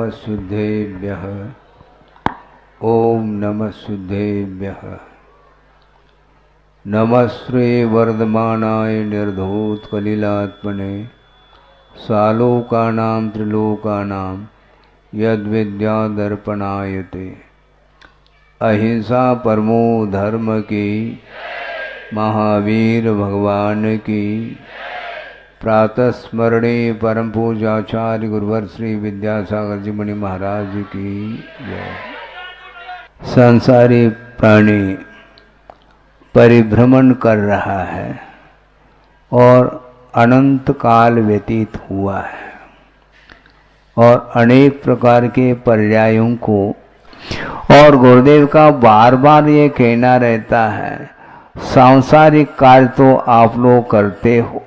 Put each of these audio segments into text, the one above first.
नमः शुद्धेभ्यः। ओम नमः शुद्धेभ्यः। नमः श्री वर्धमानाय निर्धूत कलिलात्मने सालोकानां त्रिलोकानां यद्विद्यादर्पणायते। अहिंसा परमो धर्म की, महावीर भगवान की। प्रातः स्मरणे परम पूजाचार्य गुरुवर श्री विद्यासागर जी मुनि महाराज की जय। संसारी प्राणी परिभ्रमण कर रहा है और अनंत काल व्यतीत हुआ है और अनेक प्रकार के पर्यायों को, और गुरुदेव का बार बार ये कहना रहता है सांसारिक कार्य तो आप लोग करते हो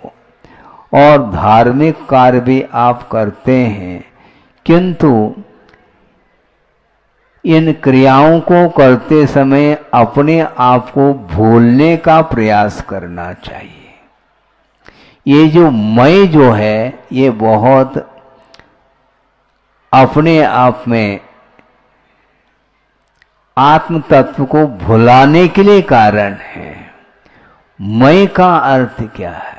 और धार्मिक कार्य भी आप करते हैं, किंतु इन क्रियाओं को करते समय अपने आप को भूलने का प्रयास करना चाहिए। ये जो मैं जो है ये बहुत अपने आप में आत्म तत्व को भुलाने के लिए कारण है। मैं का अर्थ क्या है?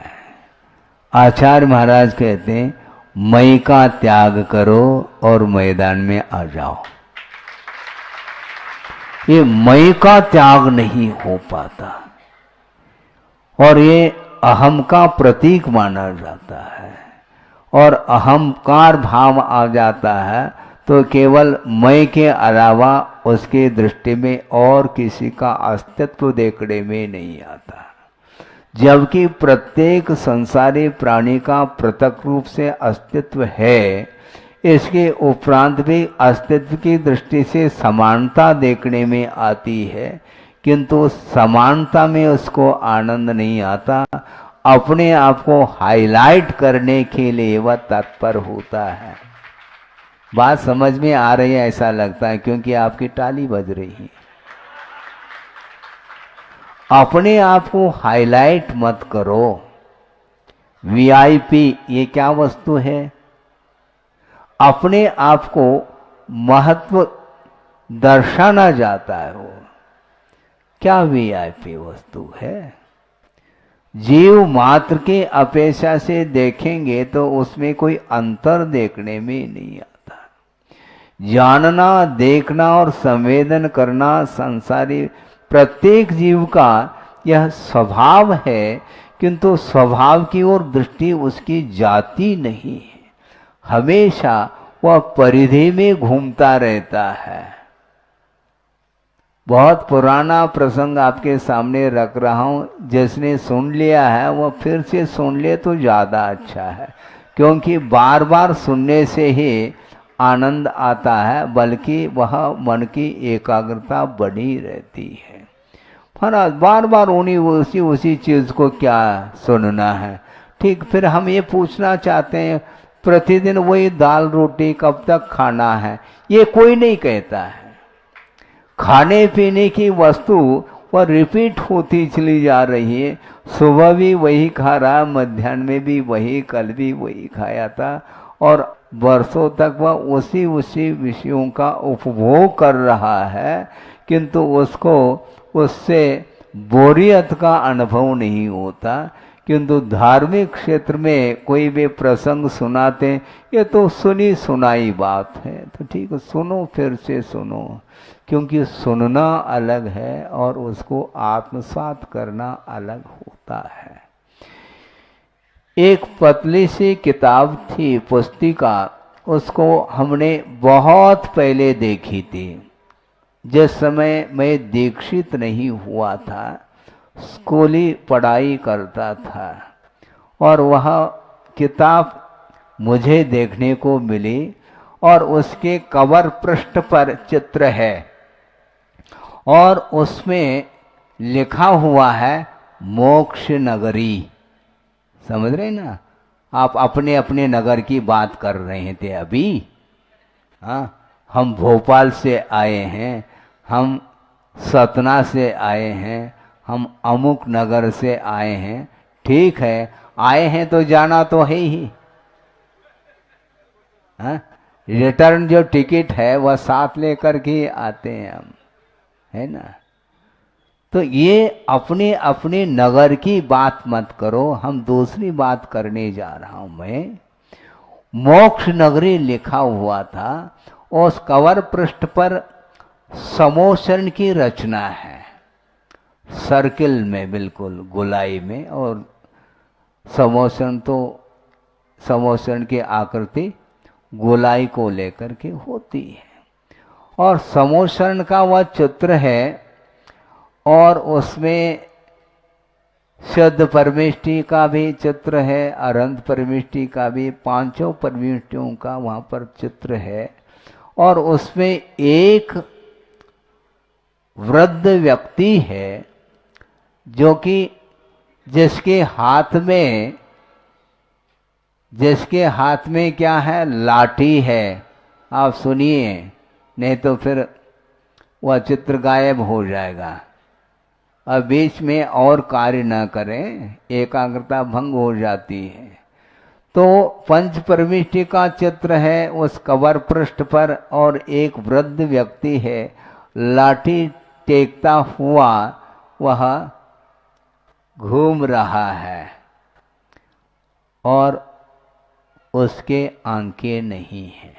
आचार्य महाराज कहते हैं मैं का त्याग करो और मैदान में आ जाओ। ये मैं का त्याग नहीं हो पाता और ये अहम का प्रतीक माना जाता है और अहंकार भाव आ जाता है तो केवल मैं के अलावा उसके दृष्टि में और किसी का अस्तित्व देखने में नहीं आता, जबकि प्रत्येक संसारी प्राणी का पृथक रूप से अस्तित्व है। इसके उपरांत भी अस्तित्व की दृष्टि से समानता देखने में आती है, किंतु समानता में उसको आनंद नहीं आता। अपने आप को हाईलाइट करने के लिए वह तत्पर होता है। बात समझ में आ रही है ऐसा लगता है, क्योंकि आपकी ताली बज रही है। अपने आप को हाईलाइट मत करो। वीआईपी ये क्या वस्तु है? अपने आप को महत्व दर्शाना जाता है। वो क्या वीआईपी वस्तु है? जीव मात्र के अपेक्षा से देखेंगे तो उसमें कोई अंतर देखने में नहीं आता। जानना, देखना और संवेदन करना संसारी प्रत्येक जीव का यह स्वभाव है, किंतु स्वभाव की ओर दृष्टि उसकी जाती नहीं है। हमेशा वह परिधि में घूमता रहता है। बहुत पुराना प्रसंग आपके सामने रख रहा हूं, जिसने सुन लिया है वह फिर से सुन ले तो ज्यादा अच्छा है, क्योंकि बार बार सुनने से ही आनंद आता है, बल्कि वह मन की एकाग्रता बनी रहती है। महाराज बार बार उसी चीज को क्या सुनना है? ठीक, फिर हम ये पूछना चाहते हैं प्रतिदिन वही दाल रोटी कब तक खाना है? ये कोई नहीं कहता है। खाने पीने की वस्तु वह रिपीट होती चली जा रही है। सुबह भी वही खा रहा, मध्याह्न में भी वही, कल भी वही खाया था और वर्षों तक वह उसी विषयों का उपभोग कर रहा है, किंतु उसको उससे बोरियत का अनुभव नहीं होता। किंतु धार्मिक क्षेत्र में कोई भी प्रसंग सुनाते, ये तो सुनी सुनाई बात है, तो ठीक है सुनो, फिर से सुनो, क्योंकि सुनना अलग है और उसको आत्मसात करना अलग होता है। एक पतली सी किताब थी, पुस्तिका, उसको हमने बहुत पहले देखी थी, जिस समय मैं दीक्षित नहीं हुआ था, स्कूली पढ़ाई करता था, और वह किताब मुझे देखने को मिली और उसके कवर पृष्ठ पर चित्र है और उसमें लिखा हुआ है मोक्ष नगरी। समझ रहे ना? आप अपने अपने नगर की बात कर रहे थे अभी। हाँ, हम भोपाल से आए हैं, हम सतना से आए हैं, हम अमुक नगर से आए हैं। ठीक है, आए हैं तो जाना तो है ही। हाँ, रिटर्न जो टिकट है वह साथ लेकर के आते हैं हम, है ना। तो ये अपने अपने नगर की बात मत करो, हम दूसरी बात करने जा रहा हूं। मैं मोक्ष नगरी लिखा हुआ था, उस कवर पृष्ठ पर समोसन की रचना है, सर्किल में, बिल्कुल गोलाई में। और समोसन तो समोसन की आकृति गोलाई को लेकर के होती है, और समोसन का वह चित्र है, और उसमें शुद्ध परमेष्टि का भी चित्र है, अनंत परमेष्टि का भी, पांचों परमेष्टियों का वहां पर चित्र है। और उसमें एक वृद्ध व्यक्ति है जो कि जिसके हाथ में क्या है, लाठी है। आप सुनिए, नहीं तो फिर वह चित्र गायब हो जाएगा। अब बीच में और कार्य न करें, एकाग्रता भंग हो जाती है। तो पंच परमिष्टि का चित्र है उस कवर पृष्ठ पर, और एक वृद्ध व्यक्ति है लाठी टेकता हुआ, वह घूम रहा है, और उसके आंखें नहीं हैं।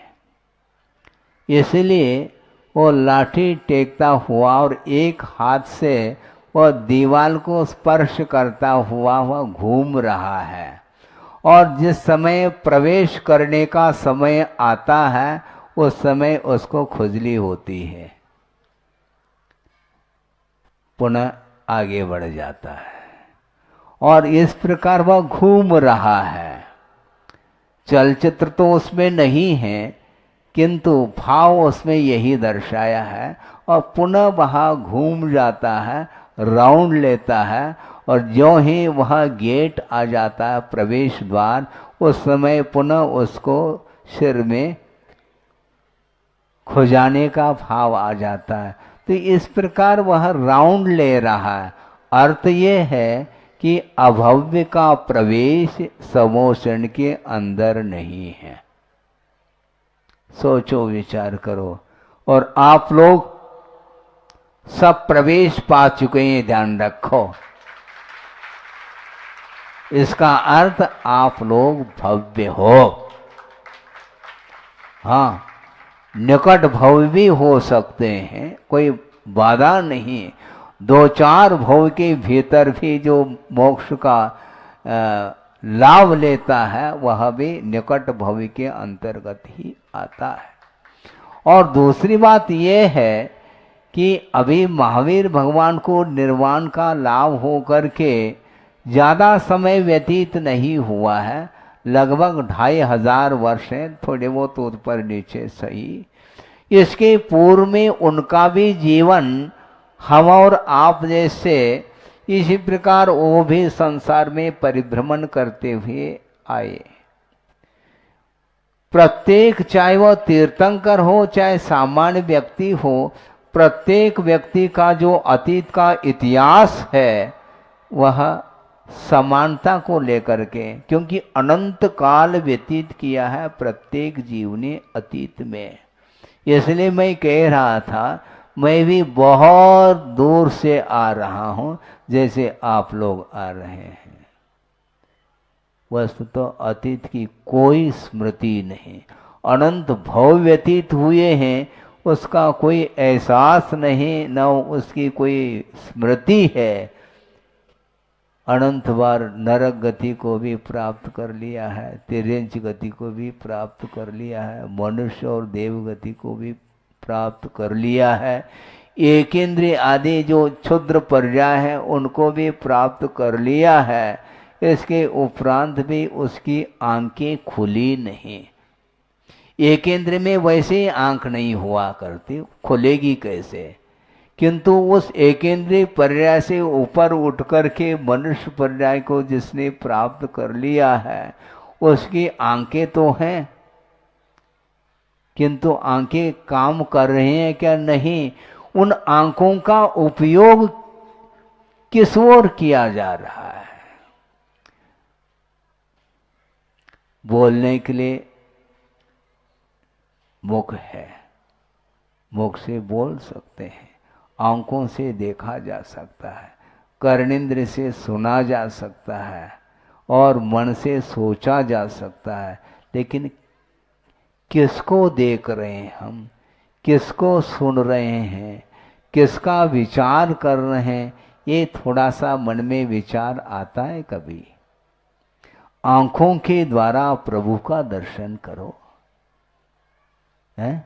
इसलिए वो लाठी टेकता हुआ और एक हाथ से वह दीवार को स्पर्श करता हुआ वह घूम रहा है। और जिस समय प्रवेश करने का समय आता है, उस समय उसको खुजली होती है, पुनः आगे बढ़ जाता है। और इस प्रकार वह घूम रहा है। चलचित्र तो उसमें नहीं है, किंतु भाव उसमें यही दर्शाया है। और पुनः वह घूम जाता है, राउंड लेता है, और जो ही वह गेट आ जाता है, प्रवेश द्वार, उस समय पुनः उसको सिर में खुजाने का भाव आ जाता है। तो इस प्रकार वह राउंड ले रहा है। अर्थ ये है कि अभव्य का प्रवेश समोसन के अंदर नहीं है। सोचो, विचार करो। और आप लोग सब प्रवेश पा चुके हैं, ध्यान रखो। इसका अर्थ आप लोग भव्य हो। हाँ, निकट भव भी हो सकते हैं, कोई बाधा नहीं। दो चार भव के भीतर भी जो मोक्ष का लाभ लेता है, वह भी निकट भव के अंतर्गत ही आता है। और दूसरी बात यह है कि अभी महावीर भगवान को निर्वाण का लाभ हो करके ज़्यादा समय व्यतीत नहीं हुआ है, लगभग 2500 वर्ष है, थोड़े बहुत ऊपर नीचे सही। इसके पूर्व में उनका भी जीवन हम और आप जैसे इसी प्रकार वो भी संसार में परिभ्रमण करते हुए आए। प्रत्येक, चाहे वह तीर्थंकर हो चाहे सामान्य व्यक्ति हो, प्रत्येक व्यक्ति का जो अतीत का इतिहास है वह समानता को लेकर के, क्योंकि अनंत काल व्यतीत किया है प्रत्येक जीव ने अतीत में। इसलिए मैं कह रहा था, मैं भी बहुत दूर से आ रहा हूं, जैसे आप लोग आ रहे हैं। वस्तु तो अतीत की कोई स्मृति नहीं, अनंत भव व्यतीत हुए हैं, उसका कोई एहसास नहीं, न उसकी कोई स्मृति है। अनंत बार नरक गति को भी प्राप्त कर लिया है, तिर्यंच गति को भी प्राप्त कर लिया है, मनुष्य और देव गति को भी प्राप्त कर लिया है, एकेंद्रिय आदि जो क्षुद्र पर्याय है उनको भी प्राप्त कर लिया है। इसके उपरांत भी उसकी आंखें खुली नहीं। एकेंद्र में वैसे आंख नहीं हुआ करती, खुलेगी कैसे? किंतु उस एकेंद्रीय पर्याय से ऊपर उठ करके मनुष्य पर्याय को जिसने प्राप्त कर लिया है, उसकी आंखें तो हैं, किंतु आंखें काम कर रही हैं क्या? नहीं। उन आंखों का उपयोग किस ओर किया जा रहा है? बोलने के लिए मुख है, मुख से बोल सकते हैं, आंखों से देखा जा सकता है, कर्णेंद्र से सुना जा सकता है और मन से सोचा जा सकता है, लेकिन किसको देख रहे हैं हम, किसको सुन रहे हैं, किसका विचार कर रहे हैं, ये थोड़ा सा मन में विचार आता है कभी? आंखों के द्वारा प्रभु का दर्शन करो, है?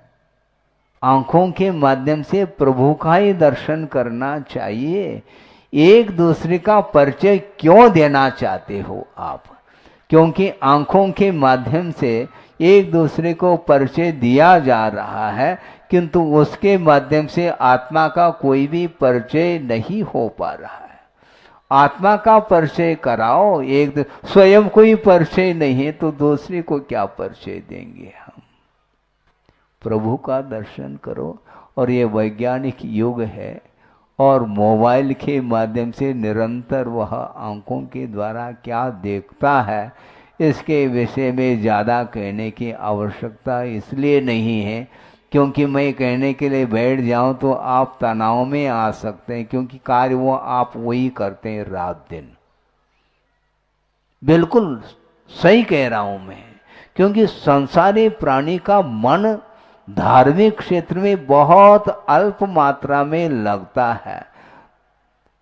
आंखों के माध्यम से प्रभु का ही दर्शन करना चाहिए। एक दूसरे का परिचय क्यों देना चाहते हो आप? क्योंकि आंखों के माध्यम से एक दूसरे को परिचय दिया जा रहा है, किंतु उसके माध्यम से आत्मा का कोई भी परिचय नहीं हो पा रहा है। आत्मा का परिचय कराओ, एक स्वयं कोई परिचय नहीं है तो दूसरे को क्या परिचय देंगे हम? प्रभु का दर्शन करो। और ये वैज्ञानिक युग है और मोबाइल के माध्यम से निरंतर वह आंखों के द्वारा क्या देखता है, इसके विषय में ज़्यादा कहने की आवश्यकता इसलिए नहीं है क्योंकि मैं कहने के लिए बैठ जाऊं तो आप तनाव में आ सकते हैं, क्योंकि कार्य वो आप वही करते हैं रात दिन। बिल्कुल सही कह रहा हूं मैं, क्योंकि संसारी प्राणी का मन धार्मिक क्षेत्र में बहुत अल्प मात्रा में लगता है।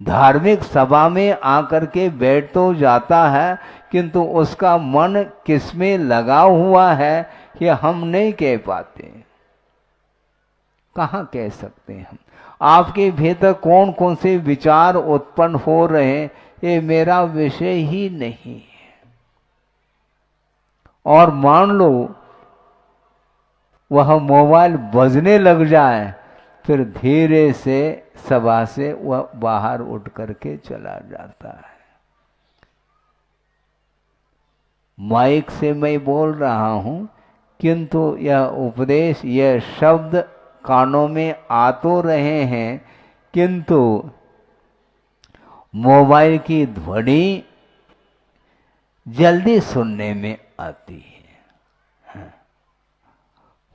धार्मिक सभा में आकर के बैठ तो जाता है, किंतु उसका मन किसमें लगा हुआ है ये हम नहीं कह पाते। कहाँ कह सकते हैं हम? आपके भीतर कौन कौन से विचार उत्पन्न हो रहे हैं ये मेरा विषय ही नहीं है। और मान लो वह मोबाइल बजने लग जाए, फिर धीरे से सभा से वह बाहर उठ करके चला जाता है। माइक से मैं बोल रहा हूं, किंतु यह उपदेश, यह शब्द कानों में आ तो रहे हैं, किंतु मोबाइल की ध्वनि जल्दी सुनने में आती है।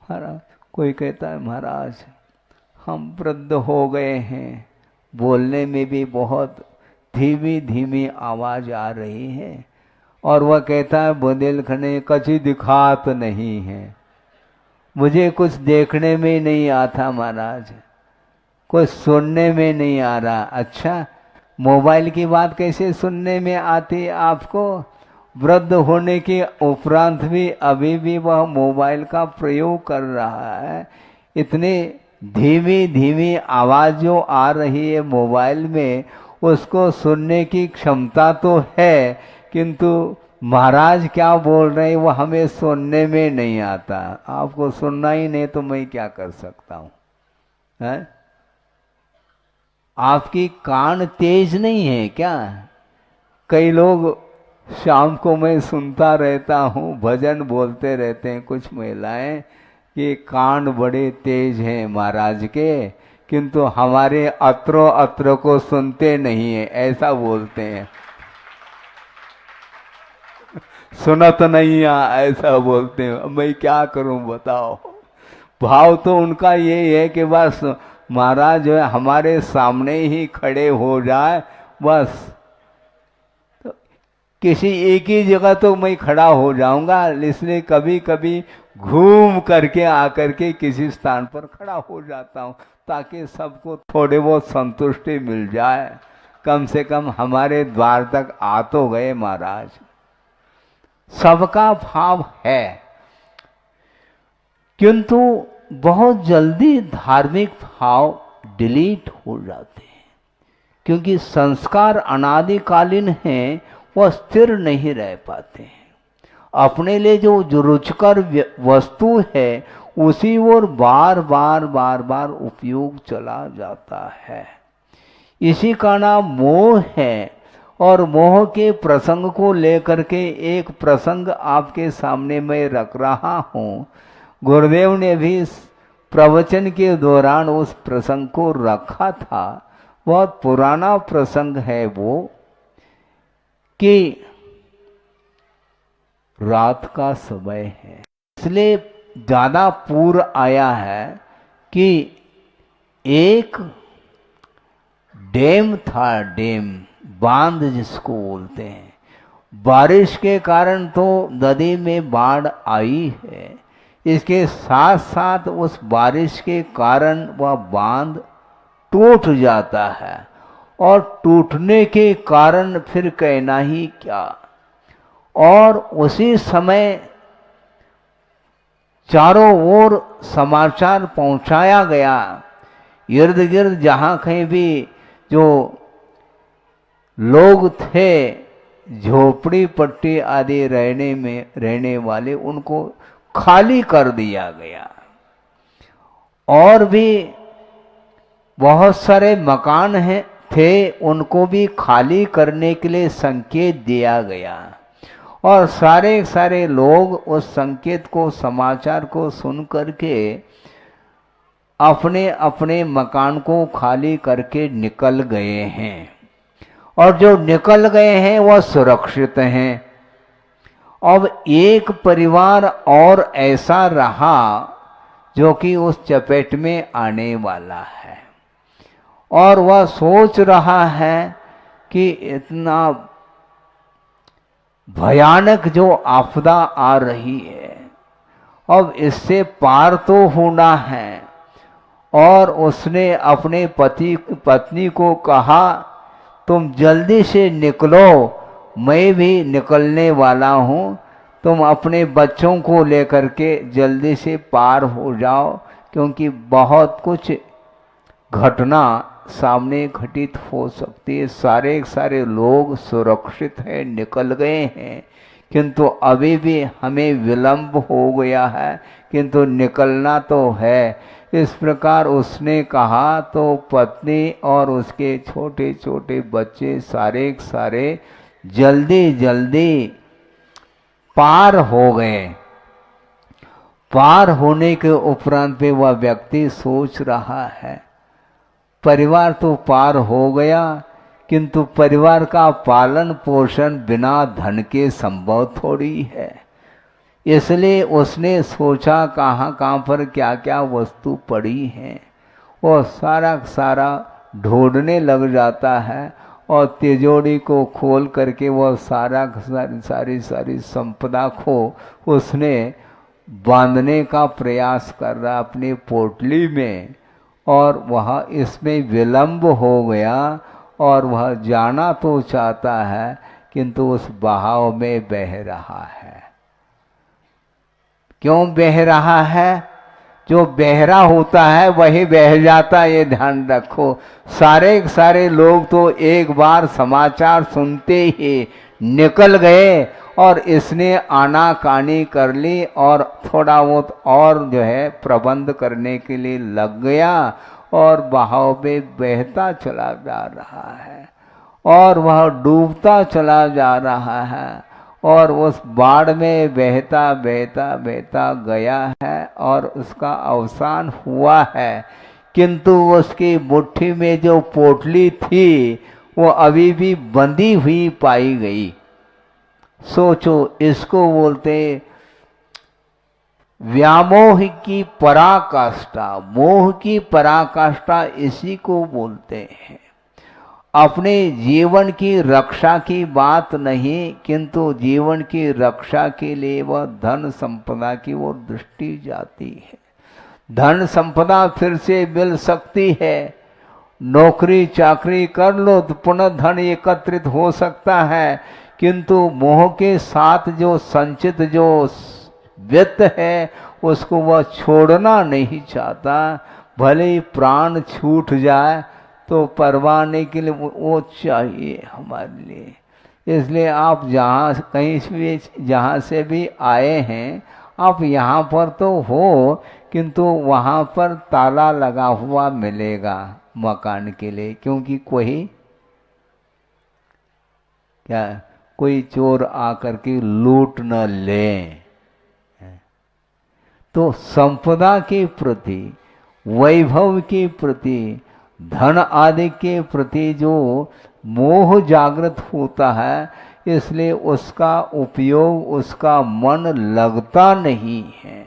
महाराज, कोई कहता है महाराज हम वृद्ध हो गए हैं, बोलने में भी बहुत धीमी धीमी आवाज आ रही है, और वह कहता है बुंदेलखंड कची दिखात नहीं है, मुझे कुछ देखने में नहीं आता महाराज, कुछ सुनने में नहीं आ रहा। अच्छा, मोबाइल की बात कैसे सुनने में आती आपको? वृद्ध होने के उपरांत भी अभी भी वह मोबाइल का प्रयोग कर रहा है। इतने धीमी धीमी आवाज जो आ रही है मोबाइल में, उसको सुनने की क्षमता तो है, किंतु महाराज क्या बोल रहे हैं वो हमें सुनने में नहीं आता। आपको सुनना ही नहीं तो मैं क्या कर सकता हूँ? है? आपकी कान तेज नहीं है क्या? कई लोग, शाम को मैं सुनता रहता हूँ, भजन बोलते रहते हैं कुछ महिलाएं कि कान बड़े तेज हैं महाराज के, किंतु हमारे अत्रो अत्र को सुनते नहीं है, ऐसा बोलते हैं। सुनत नहीं है ऐसा बोलते हैं। मैं क्या करूं बताओ? भाव तो उनका ये है कि बस महाराज जो है हमारे सामने ही खड़े हो जाए, बस तो किसी एक ही जगह तो मैं खड़ा हो जाऊंगा, इसलिए कभी कभी घूम करके आकर के किसी स्थान पर खड़ा हो जाता हूं, ताकि सबको थोड़े बहुत संतुष्टि मिल जाए। कम से कम हमारे द्वार तक आ तो गए महाराज। सबका भाव है, किंतु बहुत जल्दी धार्मिक भाव डिलीट हो जाते हैं, क्योंकि संस्कार अनादिकालीन हैं, वह स्थिर नहीं रह पाते हैं। अपने लिए जो रुचिकर वस्तु है उसी ओर बार बार बार बार उपयोग चला जाता है। इसी का नाम मोह है। और मोह के प्रसंग को लेकर के एक प्रसंग आपके सामने मैं रख रहा हूँ। गुरुदेव ने भी प्रवचन के दौरान उस प्रसंग को रखा था। बहुत पुराना प्रसंग है वो, कि रात का समय है, इसलिए ज़्यादा पूर आया है कि एक डैम था, डैम, बांध जिसको बोलते हैं। बारिश के कारण तो नदी में बाढ़ आई है, इसके साथ साथ उस बारिश के कारण वह बांध टूट जाता है, और टूटने के कारण फिर कहना ही क्या। और उसी समय चारों ओर समाचार पहुंचाया गया, इर्द गिर्द जहाँ कहीं भी जो लोग थे झोपड़ी पट्टी आदि रहने वाले, उनको खाली कर दिया गया। और भी बहुत सारे मकान थे, उनको भी खाली करने के लिए संकेत दिया गया। और सारे सारे लोग उस संकेत को, समाचार को सुन करके अपने अपने मकान को खाली करके निकल गए हैं। और जो निकल गए हैं वह सुरक्षित हैं। अब एक परिवार और ऐसा रहा जो कि उस चपेट में आने वाला है, और वह सोच रहा है कि इतना भयानक जो आपदा आ रही है, अब इससे पार तो होना है। और उसने अपने पत्नी को कहा, तुम जल्दी से निकलो, मैं भी निकलने वाला हूँ, तुम अपने बच्चों को लेकर के जल्दी से पार हो जाओ, क्योंकि बहुत कुछ घटना सामने घटित हो सकती है। सारे लोग सुरक्षित हैं, निकल गए हैं, किंतु अभी भी हमें विलंब हो गया है, किंतु निकलना तो है। इस प्रकार उसने कहा, तो पत्नी और उसके छोटे छोटे बच्चे सारे जल्दी जल्दी पार हो गए। पार होने के उपरांत पे वह व्यक्ति सोच रहा है, परिवार तो पार हो गया, किंतु परिवार का पालन पोषण बिना धन के संभव थोड़ी है। इसलिए उसने सोचा कहाँ पर क्या क्या वस्तु पड़ी हैं, वो सारा ढूंढने लग जाता है, और तिजोरी को खोल करके वह सारी संपदा को उसने बांधने का प्रयास कर रहा अपनी पोटली में। और वह इसमें विलंब हो गया, और वह जाना तो चाहता है, किंतु उस बहाव में बह रहा है। क्यों बह रहा है? जो बहरा होता है वही बह जाता है, ये ध्यान रखो। सारे लोग तो एक बार समाचार सुनते ही निकल गए, और इसने आनाकानी कर ली, और थोड़ा बहुत और जो है प्रबंध करने के लिए लग गया, और बहाव में बहता चला जा रहा है, और वह डूबता चला जा रहा है, और उस बाढ़ में बहता गया है, और उसका अवसान हुआ है। किंतु उसकी मुट्ठी में जो पोटली थी वो अभी भी बंधी हुई पाई गई। सोचो, इसको बोलते व्यामोह की पराकाष्ठा, मोह की पराकाष्ठा इसी को बोलते हैं। अपने जीवन की रक्षा की बात नहीं, किंतु जीवन की रक्षा के लिए वह धन संपदा की ओर दृष्टि जाती है। धन संपदा फिर से मिल सकती है, नौकरी चाकरी कर लो तो पुनः धन एकत्रित हो सकता है, किंतु मोह के साथ जो संचित जो वित्त है उसको वह छोड़ना नहीं चाहता। भले ही प्राण छूट जाए तो परवाने के लिए वो चाहिए हमारे लिए। इसलिए आप जहाँ से भी आए हैं, आप यहाँ पर तो हो, किंतु वहाँ पर ताला लगा हुआ मिलेगा मकान के लिए, क्योंकि कोई चोर आकर के लूट न ले। तो संपदा के प्रति, वैभव के प्रति, धन आदि के प्रति जो मोह जागृत होता है, इसलिए उसका उपयोग, उसका मन लगता नहीं है।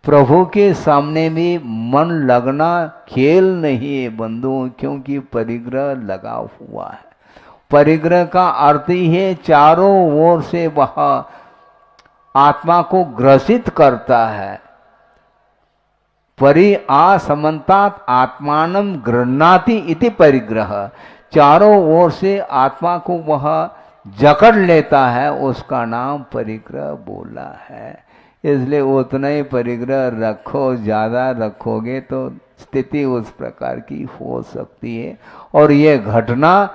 प्रभु के सामने भी मन लगना खेल नहीं है बंधुओं, क्योंकि परिग्रह लगा हुआ है। परिग्रह का अर्थ ही है चारों ओर से वह आत्मा को ग्रसित करता है। परि आसमन्तात् आत्मानं गृह्णाति इति परिग्रह, चारों ओर से आत्मा को वह जकड़ लेता है, उसका नाम परिग्रह बोला है। इसलिए उतना ही परिग्रह रखो, ज़्यादा रखोगे तो स्थिति उस प्रकार की हो सकती है। और ये घटना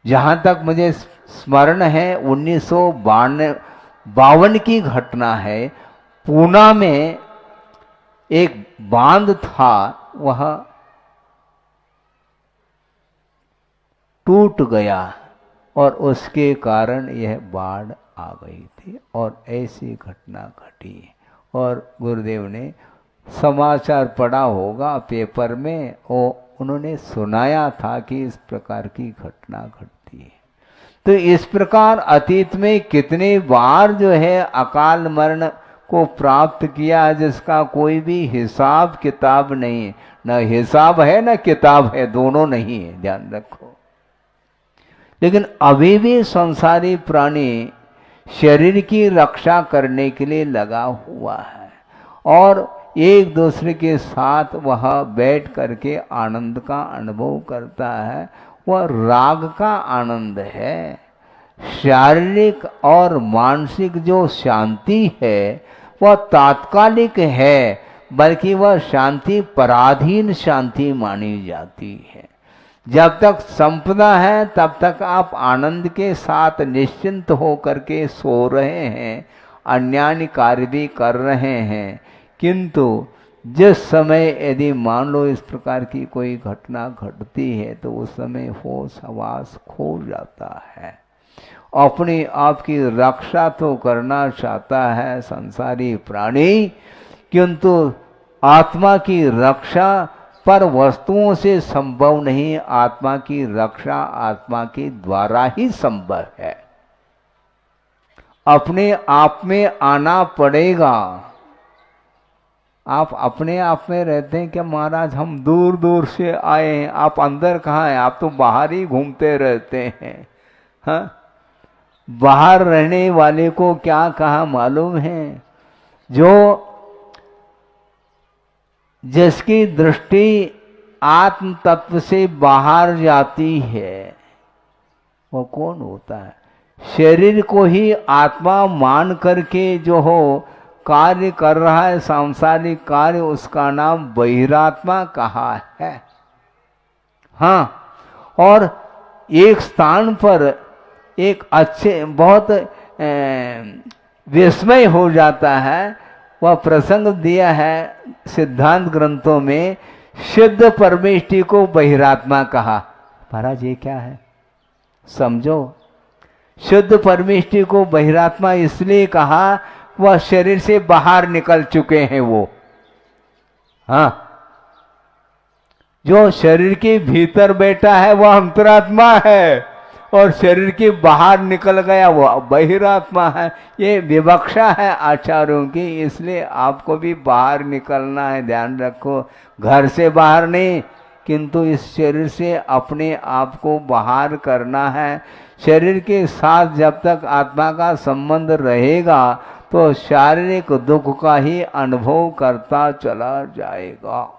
जहाँ तक मुझे स्मरण है 1952 की घटना है। पूना में एक बांध था, वह टूट गया और उसके कारण यह बाढ़ आ गई थी और ऐसी घटना घटी। और गुरुदेव ने समाचार पढ़ा होगा पेपर में, उन्होंने सुनाया था कि इस प्रकार की घटना घटती है। तो इस प्रकार अतीत में कितने बार जो है अकाल मरण को प्राप्त किया, जिसका कोई भी हिसाब किताब नहीं है। न हिसाब है न किताब है, दोनों नहीं है, ध्यान रखो। लेकिन अभी भी संसारी प्राणी शरीर की रक्षा करने के लिए लगा हुआ है और एक दूसरे के साथ वह बैठ करके आनंद का अनुभव करता है। वह राग का आनंद है। शारीरिक और मानसिक जो शांति है वह तात्कालिक है, बल्कि वह शांति पराधीन शांति मानी जाती है। जब तक संपदा है तब तक आप आनंद के साथ निश्चिंत हो करके सो रहे हैं, अन्यान्य कार्य भी कर रहे हैं। किंतु जिस समय यदि मान लो इस प्रकार की कोई घटना घटती है तो उस समय होश हवास खो जाता है। अपनी आप की रक्षा तो करना चाहता है संसारी प्राणी, किंतु आत्मा की रक्षा पर वस्तुओं से संभव नहीं। आत्मा की रक्षा आत्मा के द्वारा ही संभव है। अपने आप में आना पड़ेगा। आप अपने आप में रहते हैं क्या महाराज, हम दूर दूर से आए हैं, आप अंदर कहाँ हैं? आप तो बाहर ही घूमते रहते हैं। हाँ, बाहर रहने वाले को क्या कहा मालूम है? जो जिसकी दृष्टि आत्म तत्व से बाहर जाती है वो कौन होता है? शरीर को ही आत्मा मान करके जो हो कार्य कर रहा है सांसारिक कार्य, उसका नाम बहिरात्मा कहा है। हाँ, और एक स्थान पर एक अच्छे बहुत विस्मय हो जाता है। वह प्रसंग दिया है सिद्धांत ग्रंथों में, शुद्ध परमेष्टि को बहिरात्मा कहा। महाराज ये क्या है समझो। शुद्ध परमेष्टि को बहिरात्मा इसलिए कहा, वह शरीर से बाहर निकल चुके हैं वो। हाँ, जो शरीर के भीतर बैठा है वह अंतरात्मा है और शरीर के बाहर निकल गया वो बहिरात्मा है। ये विवक्षा है आचार्यों की, इसलिए आपको भी बाहर निकलना है, ध्यान रखो। घर से बाहर नहीं, किंतु इस शरीर से अपने आप को बाहर करना है। शरीर के साथ जब तक आत्मा का संबंध रहेगा तो शारीरिक दुख का ही अनुभव करता चला जाएगा।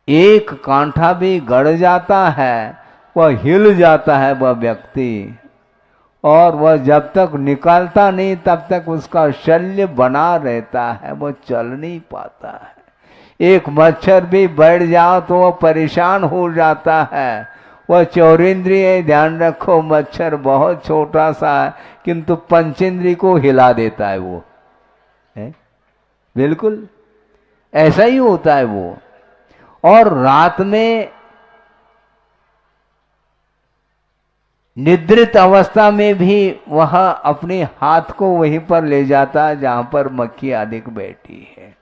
एक कांटा भी गड़ जाता है, वह हिल जाता है वह व्यक्ति, और वह जब तक निकलता नहीं तब तक उसका शल्य बना रहता है, वह चल नहीं पाता है। एक मच्छर भी बैठ जाओ तो वह परेशान हो जाता है। वह चौरेंद्रिय, ध्यान रखो, मच्छर बहुत छोटा सा है किंतु पंचेंद्रिय को हिला देता है वो है? बिल्कुल ऐसा ही होता है वो। और रात में निद्रित अवस्था में भी वह अपने हाथ को वहीं पर ले जाता है जहां पर मक्खी आदि बैठी है।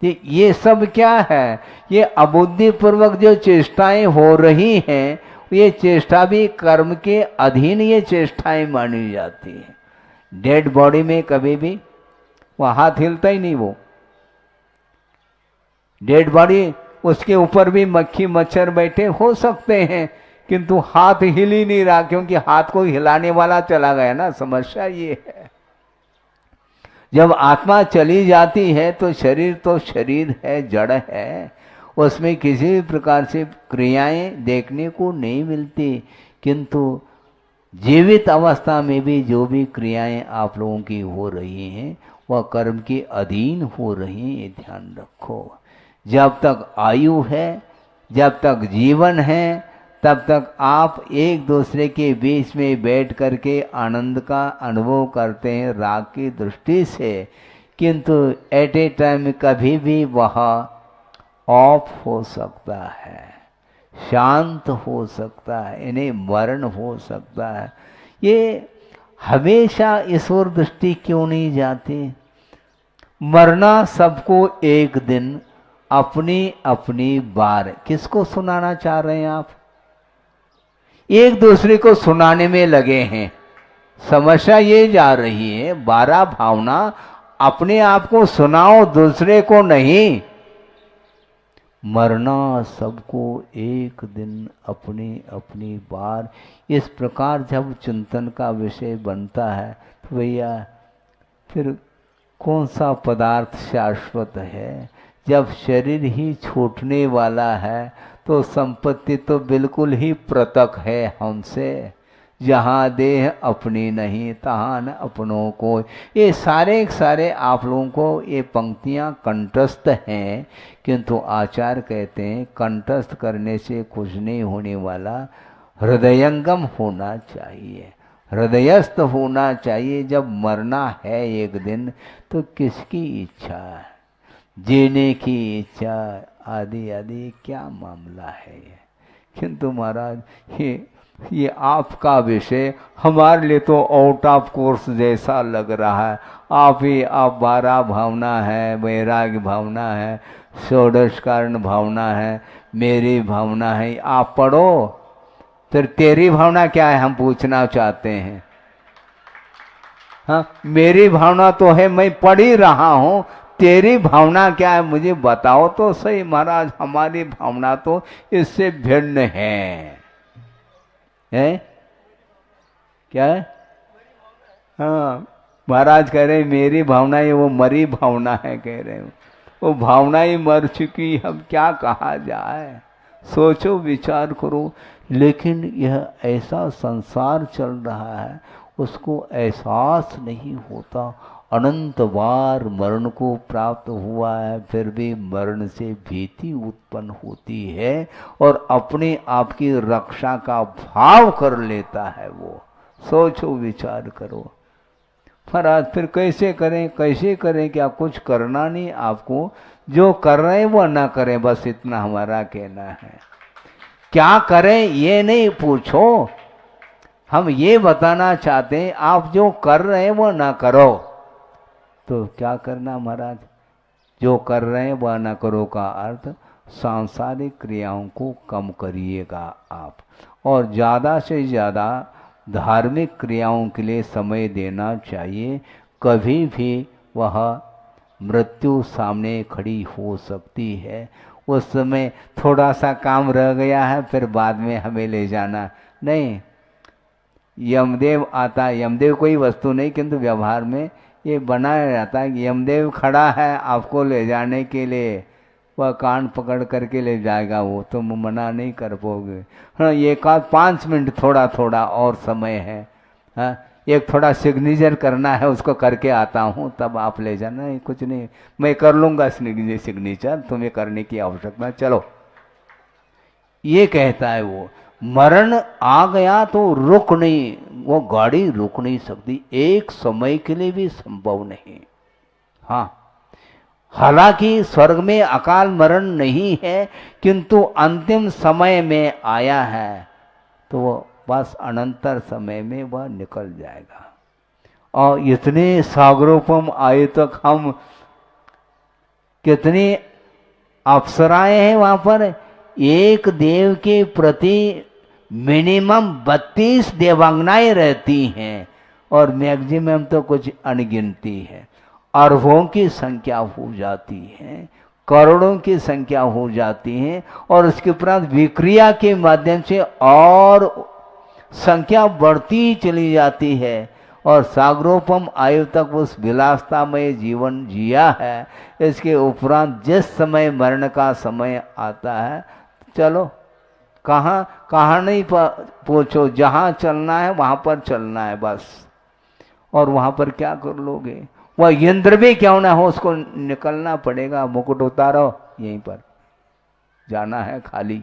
ये सब क्या है? ये अबुद्धि पूर्वक जो चेष्टाएं हो रही हैं, ये चेष्टा भी कर्म के अधीन ये चेष्टाएं मानी जाती हैं। डेड बॉडी में कभी भी वह हाथ हिलता ही नहीं। वो डेड बॉडी, उसके ऊपर भी मक्खी मच्छर बैठे हो सकते हैं, किंतु हाथ हिल ही नहीं रहा, क्योंकि हाथ को हिलाने वाला चला गया ना। समस्या ये है, जब आत्मा चली जाती है तो शरीर है, जड़ है, उसमें किसी भी प्रकार से क्रियाएं देखने को नहीं मिलती। किंतु जीवित अवस्था में भी जो भी क्रियाएं आप लोगों की हो रही हैं वह कर्म के अधीन हो रही हैं, ये ध्यान रखो। जब तक आयु है, जब तक जीवन है, तब तक आप एक दूसरे के बीच में बैठ करके आनंद का अनुभव करते हैं राग की दृष्टि से। किंतु एट ए टाइम कभी भी वह ऑफ हो सकता है, शांत हो सकता है, इन्हें मरण हो सकता है। ये हमेशा ईश्वर दृष्टि क्यों नहीं जाती? मरना सबको एक दिन अपनी अपनी बार। किसको सुनाना चाह रहे हैं आप? एक दूसरे को सुनाने में लगे हैं। समस्या ये जा रही है, 12 भावना अपने आप को सुनाओ, दूसरे को नहीं। मरना सबको एक दिन अपनी अपनी बार। इस प्रकार जब चिंतन का विषय बनता है तो भैया फिर कौन सा पदार्थ शाश्वत है? जब शरीर ही छूटने वाला है तो संपत्ति तो बिल्कुल ही पृथक है हमसे। जहाँ देह अपनी नहीं तहाँ न अपनों को। ये सारे आप लोगों को ये पंक्तियाँ कंठस्थ हैं, किंतु आचार्य कहते हैं कंठस्थ करने से कुछ नहीं होने वाला, हृदयंगम होना चाहिए, हृदयस्थ होना चाहिए। जब मरना है एक दिन तो किसकी इच्छा है? जीने की इच्छा आदि आदि क्या मामला है ये। किंतु महाराज ये आपका विषय हमारे लिए तो आउट ऑफ कोर्स जैसा लग रहा है। आप 12 भावना है, वैराग्य भावना है, षोडश कारण भावना है, मेरी भावना है, आप पढ़ो। फिर तेरी भावना क्या है हम पूछना चाहते हैं। हाँ, मेरी भावना तो है, मैं पढ़ ही रहा हूँ, तेरी भावना क्या है मुझे बताओ तो सही। महाराज हमारी भावना तो इससे भिन्न है। क्या है? हाँ, महाराज कह रहे मेरी भावना ये वो मरी भावना है, कह रहे हो वो भावना ही मर चुकी, हम क्या कहा जाए। सोचो विचार करो। लेकिन यह ऐसा संसार चल रहा है, उसको एहसास नहीं होता। अनंत बार मरण को प्राप्त हुआ है, फिर भी मरण से भीति उत्पन्न होती है और अपने आप की रक्षा का भाव कर लेता है वो। सोचो विचार करो। महाराज फिर कैसे करें? क्या कुछ करना नहीं आपको? जो कर रहे हैं वो ना करें, बस इतना हमारा कहना है। क्या करें ये नहीं पूछो, हम ये बताना चाहते हैं आप जो कर रहे हैं वो ना करो। तो क्या करना महाराज? जो कर रहे हैं वह न करो का अर्थ सांसारिक क्रियाओं को कम करिएगा आप, और ज़्यादा से ज़्यादा धार्मिक क्रियाओं के लिए समय देना चाहिए। कभी भी वह मृत्यु सामने खड़ी हो सकती है। उस समय थोड़ा सा काम रह गया है, फिर बाद में हमें ले जाना नहीं। यमदेव आता, यमदेव कोई वस्तु नहीं, किंतु व्यवहार में ये बनाया जाता है कि यमदेव खड़ा है आपको ले जाने के लिए, वह कान पकड़ करके ले जाएगा, वो तुम मना नहीं कर पाओगे। हाँ, ये 5 मिनट थोड़ा थोड़ा और समय है। हाँ, एक थोड़ा सिग्नेचर करना है, उसको करके आता हूँ, तब आप ले जाना। नहीं, कुछ नहीं, मैं कर लूँगा सिग्नेचर, तुम्हें करने की आवश्यकता, चलो। ये कहता है वो। मरण आ गया तो रुक नहीं, वो गाड़ी रुक नहीं सकती, एक समय के लिए भी संभव नहीं। हाँ, हालांकि स्वर्ग में अकाल मरण नहीं है, किंतु अंतिम समय में आया है तो वो बस अनंतर समय में वह निकल जाएगा। और इतने सागरोपम आए तक हम कितनी अप्सराएं हैं वहां पर। एक देव के प्रति मिनिमम 32 देवांगनाएं रहती हैं और मैक्सिमम तो कुछ अनगिनती है। अरबों की संख्या हो जाती है, करोड़ों की संख्या हो जाती है, और उसके उपरांत विक्रिया के माध्यम से और संख्या बढ़ती चली जाती है, और सागरोपम आयु तक उस विलासतामय जीवन जिया है। इसके उपरांत जिस समय मरण का समय आता है, चलो कहाँ नहीं पूछो, जहाँ चलना है वहाँ पर चलना है बस। और वहाँ पर क्या कर लोगे, वह यंत्र भी क्यों ना हो, उसको निकलना पड़ेगा। मुकुट उतारो, यहीं पर जाना है, खाली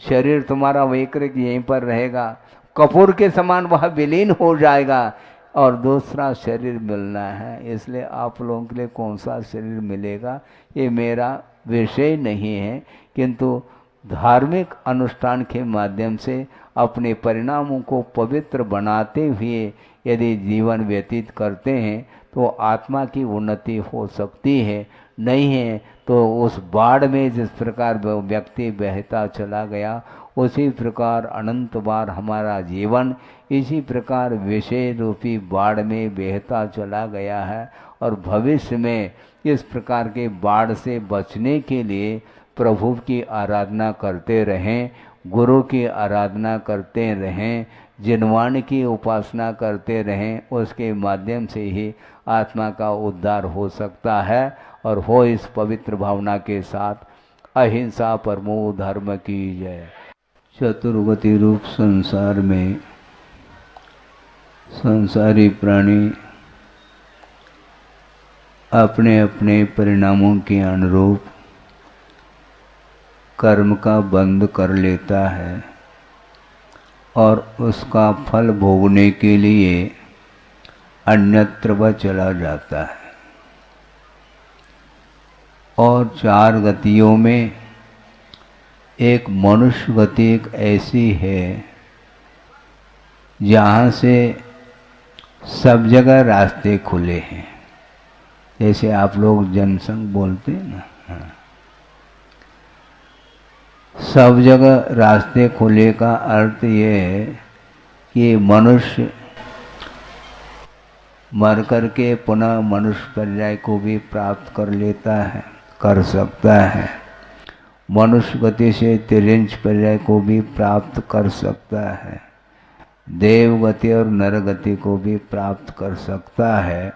शरीर तुम्हारा वैकृत यहीं पर रहेगा, कपूर के समान वह विलीन हो जाएगा, और दूसरा शरीर मिलना है। इसलिए आप लोगों के लिए कौन सा शरीर मिलेगा ये मेरा विषय नहीं है, किंतु धार्मिक अनुष्ठान के माध्यम से अपने परिणामों को पवित्र बनाते हुए यदि जीवन व्यतीत करते हैं तो आत्मा की उन्नति हो सकती है। नहीं है तो उस बाढ़ में जिस प्रकार व्यक्ति बहता चला गया, उसी प्रकार अनंत बार हमारा जीवन इसी प्रकार विषय रूपी बाढ़ में बहता चला गया है। और भविष्य में इस प्रकार के बाढ़ से बचने के लिए प्रभु की आराधना करते रहें, गुरु की आराधना करते रहें, जिनवान की उपासना करते रहें। उसके माध्यम से ही आत्मा का उद्धार हो सकता है, और हो इस पवित्र भावना के साथ। अहिंसा परमो धर्म की जय। चतुर्गति रूप संसार में संसारी प्राणी अपने अपने परिणामों के अनुरूप कर्म का बंध कर लेता है, और उसका फल भोगने के लिए अन्यत्र वह चला जाता है। और चार गतियों में एक मनुष्य गति एक ऐसी है जहाँ से सब जगह रास्ते खुले हैं। जैसे आप लोग जनसंघ बोलते हैं ना, हाँ। सब जगह रास्ते खुले का अर्थ ये है कि मनुष्य मर करके पुनः मनुष्य पर्याय को भी प्राप्त कर लेता है, कर सकता है। मनुष्य गति से तिर्यंच पर्याय को भी प्राप्त कर सकता है, देव गति और नर गति को भी प्राप्त कर सकता है,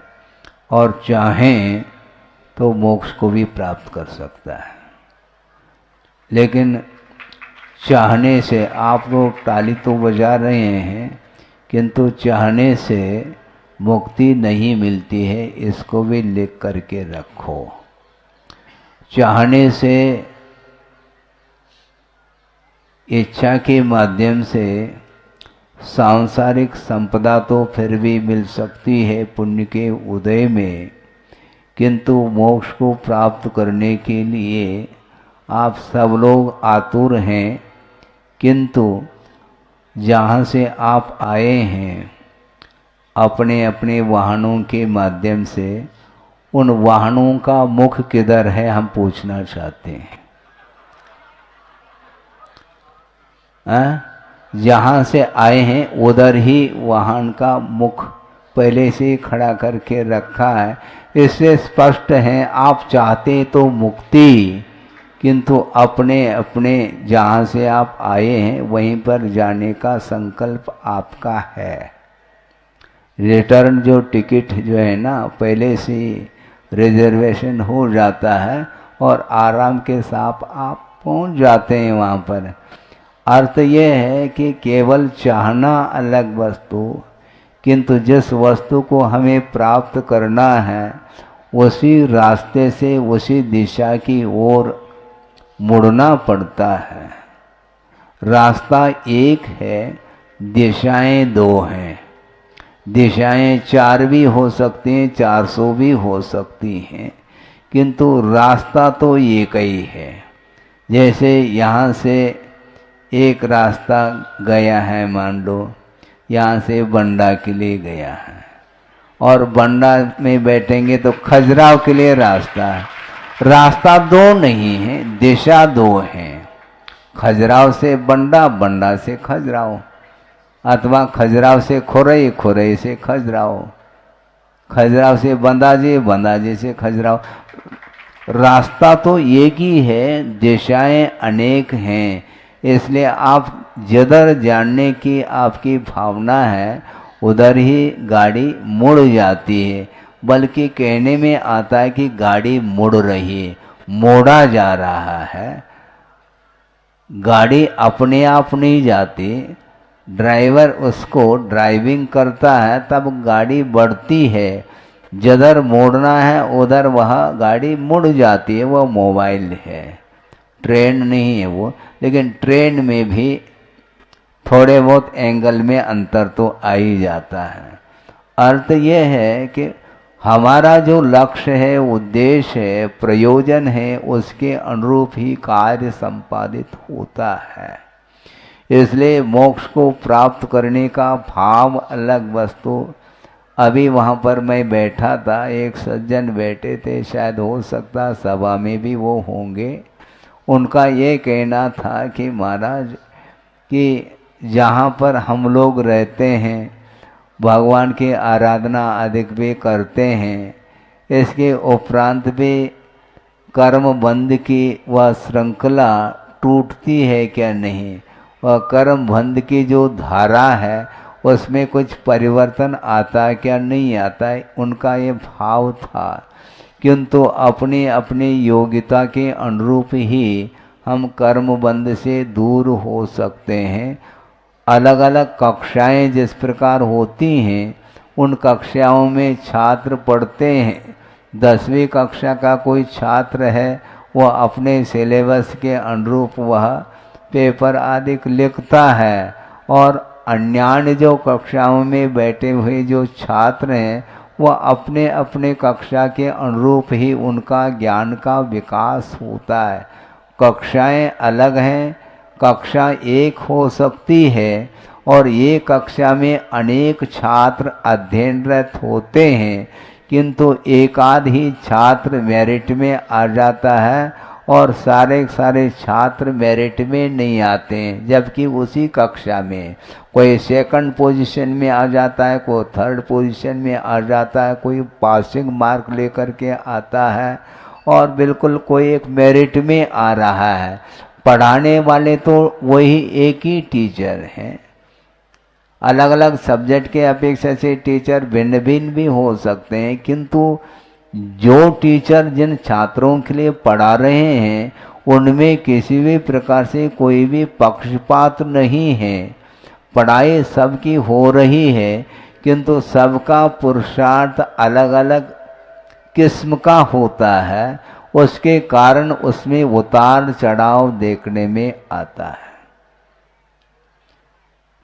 और चाहें तो मोक्ष को भी प्राप्त कर सकता है। लेकिन चाहने से, आप लोग ताली तो बजा रहे हैं, किंतु चाहने से मुक्ति नहीं मिलती है, इसको भी लिख करके रखो। चाहने से, इच्छा के माध्यम से सांसारिक संपदा तो फिर भी मिल सकती है पुण्य के उदय में, किंतु मोक्ष को प्राप्त करने के लिए आप सब लोग आतुर हैं। किंतु जहाँ से आप आए हैं अपने अपने वाहनों के माध्यम से, उन वाहनों का मुख किधर है हम पूछना चाहते हैं। जहाँ से आए हैं उधर ही वाहन का मुख पहले से ही खड़ा करके रखा है। इससे स्पष्ट है आप चाहते तो मुक्ति, किंतु अपने अपने जहाँ से आप आए हैं वहीं पर जाने का संकल्प आपका है। रिटर्न जो टिकट जो है ना, पहले से रिजर्वेशन हो जाता है और आराम के साथ आप पहुँच जाते हैं वहाँ पर। अर्थ ये है कि केवल चाहना अलग वस्तु, किंतु जिस वस्तु को हमें प्राप्त करना है उसी रास्ते से उसी दिशा की ओर मुड़ना पड़ता है। रास्ता एक है, दिशाएं दो हैं। दिशाएं 4 भी हो सकती हैं, 400 भी हो सकती हैं, किंतु रास्ता तो एक ही है। जैसे यहाँ से एक रास्ता गया है, मान लो यहाँ से बंडा के लिए गया है, और बंडा में बैठेंगे तो खजुराहो के लिए रास्ता है। रास्ता दो नहीं है, दिशा दो है। खजुराहो से बंडा, बंडा से खजुराहो, अथवा खजुराहो से खुरई, खुरई से खजुराहो। खजुराहो से बंदाजे, बंदाजे से खजुराहो। रास्ता तो एक ही है, दिशाएं अनेक हैं। इसलिए आप जिधर जानने की आपकी भावना है उधर ही गाड़ी मुड़ जाती है। बल्कि कहने में आता है कि गाड़ी मुड़ रही है, मोड़ा जा रहा है। गाड़ी अपने आप नहीं जाती, ड्राइवर उसको ड्राइविंग करता है, तब गाड़ी बढ़ती है। जिधर मोड़ना है उधर वह गाड़ी मुड़ जाती है। वह मोबाइल है, ट्रेन नहीं है वो। लेकिन ट्रेन में भी थोड़े बहुत एंगल में अंतर तो आ ही जाता है। अर्थ यह है कि हमारा जो लक्ष्य है, उद्देश्य है, प्रयोजन है, उसके अनुरूप ही कार्य संपादित होता है। इसलिए मोक्ष को प्राप्त करने का भाव अलग वस्तु। अभी वहाँ पर मैं बैठा था, एक सज्जन बैठे थे, शायद हो सकता सभा में भी वो होंगे। उनका ये कहना था कि महाराज कि जहाँ पर हम लोग रहते हैं भगवान की आराधना अधिक भी करते हैं, इसके उपरांत भी कर्म बंध की वह श्रृंखला टूटती है क्या नहीं, वह कर्म बंध की जो धारा है उसमें कुछ परिवर्तन आता है क्या नहीं आता है, उनका ये भाव था। किंतु अपनी अपनी योग्यता के अनुरूप ही हम कर्म बंध से दूर हो सकते हैं। अलग अलग कक्षाएं जिस प्रकार होती हैं, उन कक्षाओं में छात्र पढ़ते हैं। 10वीं कक्षा का कोई छात्र है, वह अपने सिलेबस के अनुरूप वह पेपर आदि लिखता है, और अन्य जो कक्षाओं में बैठे हुए जो छात्र हैं वह अपने अपने कक्षा के अनुरूप ही उनका ज्ञान का विकास होता है। कक्षाएं अलग हैं, कक्षा एक हो सकती है और ये कक्षा में अनेक छात्र अध्ययनरत होते हैं, किंतु एकाध ही छात्र मेरिट में आ जाता है और सारे सारे छात्र मेरिट में नहीं आते हैं। जबकि उसी कक्षा में कोई सेकंड पोजीशन में आ जाता है, कोई थर्ड पोजीशन में आ जाता है, कोई पासिंग मार्क लेकर के आता है और बिल्कुल कोई एक मेरिट में आ रहा है। पढ़ाने वाले तो वही एक ही टीचर हैं। अलग अलग सब्जेक्ट के अपेक्षा से टीचर भिन्न भिन्न भी हो सकते हैं, किंतु जो टीचर जिन छात्रों के लिए पढ़ा रहे हैं उनमें किसी भी प्रकार से कोई भी पक्षपात नहीं है। पढ़ाई सबकी हो रही है, किंतु सबका पुरुषार्थ अलग अलग किस्म का होता है। उसके कारण उसमें उतार चढ़ाव देखने में आता है।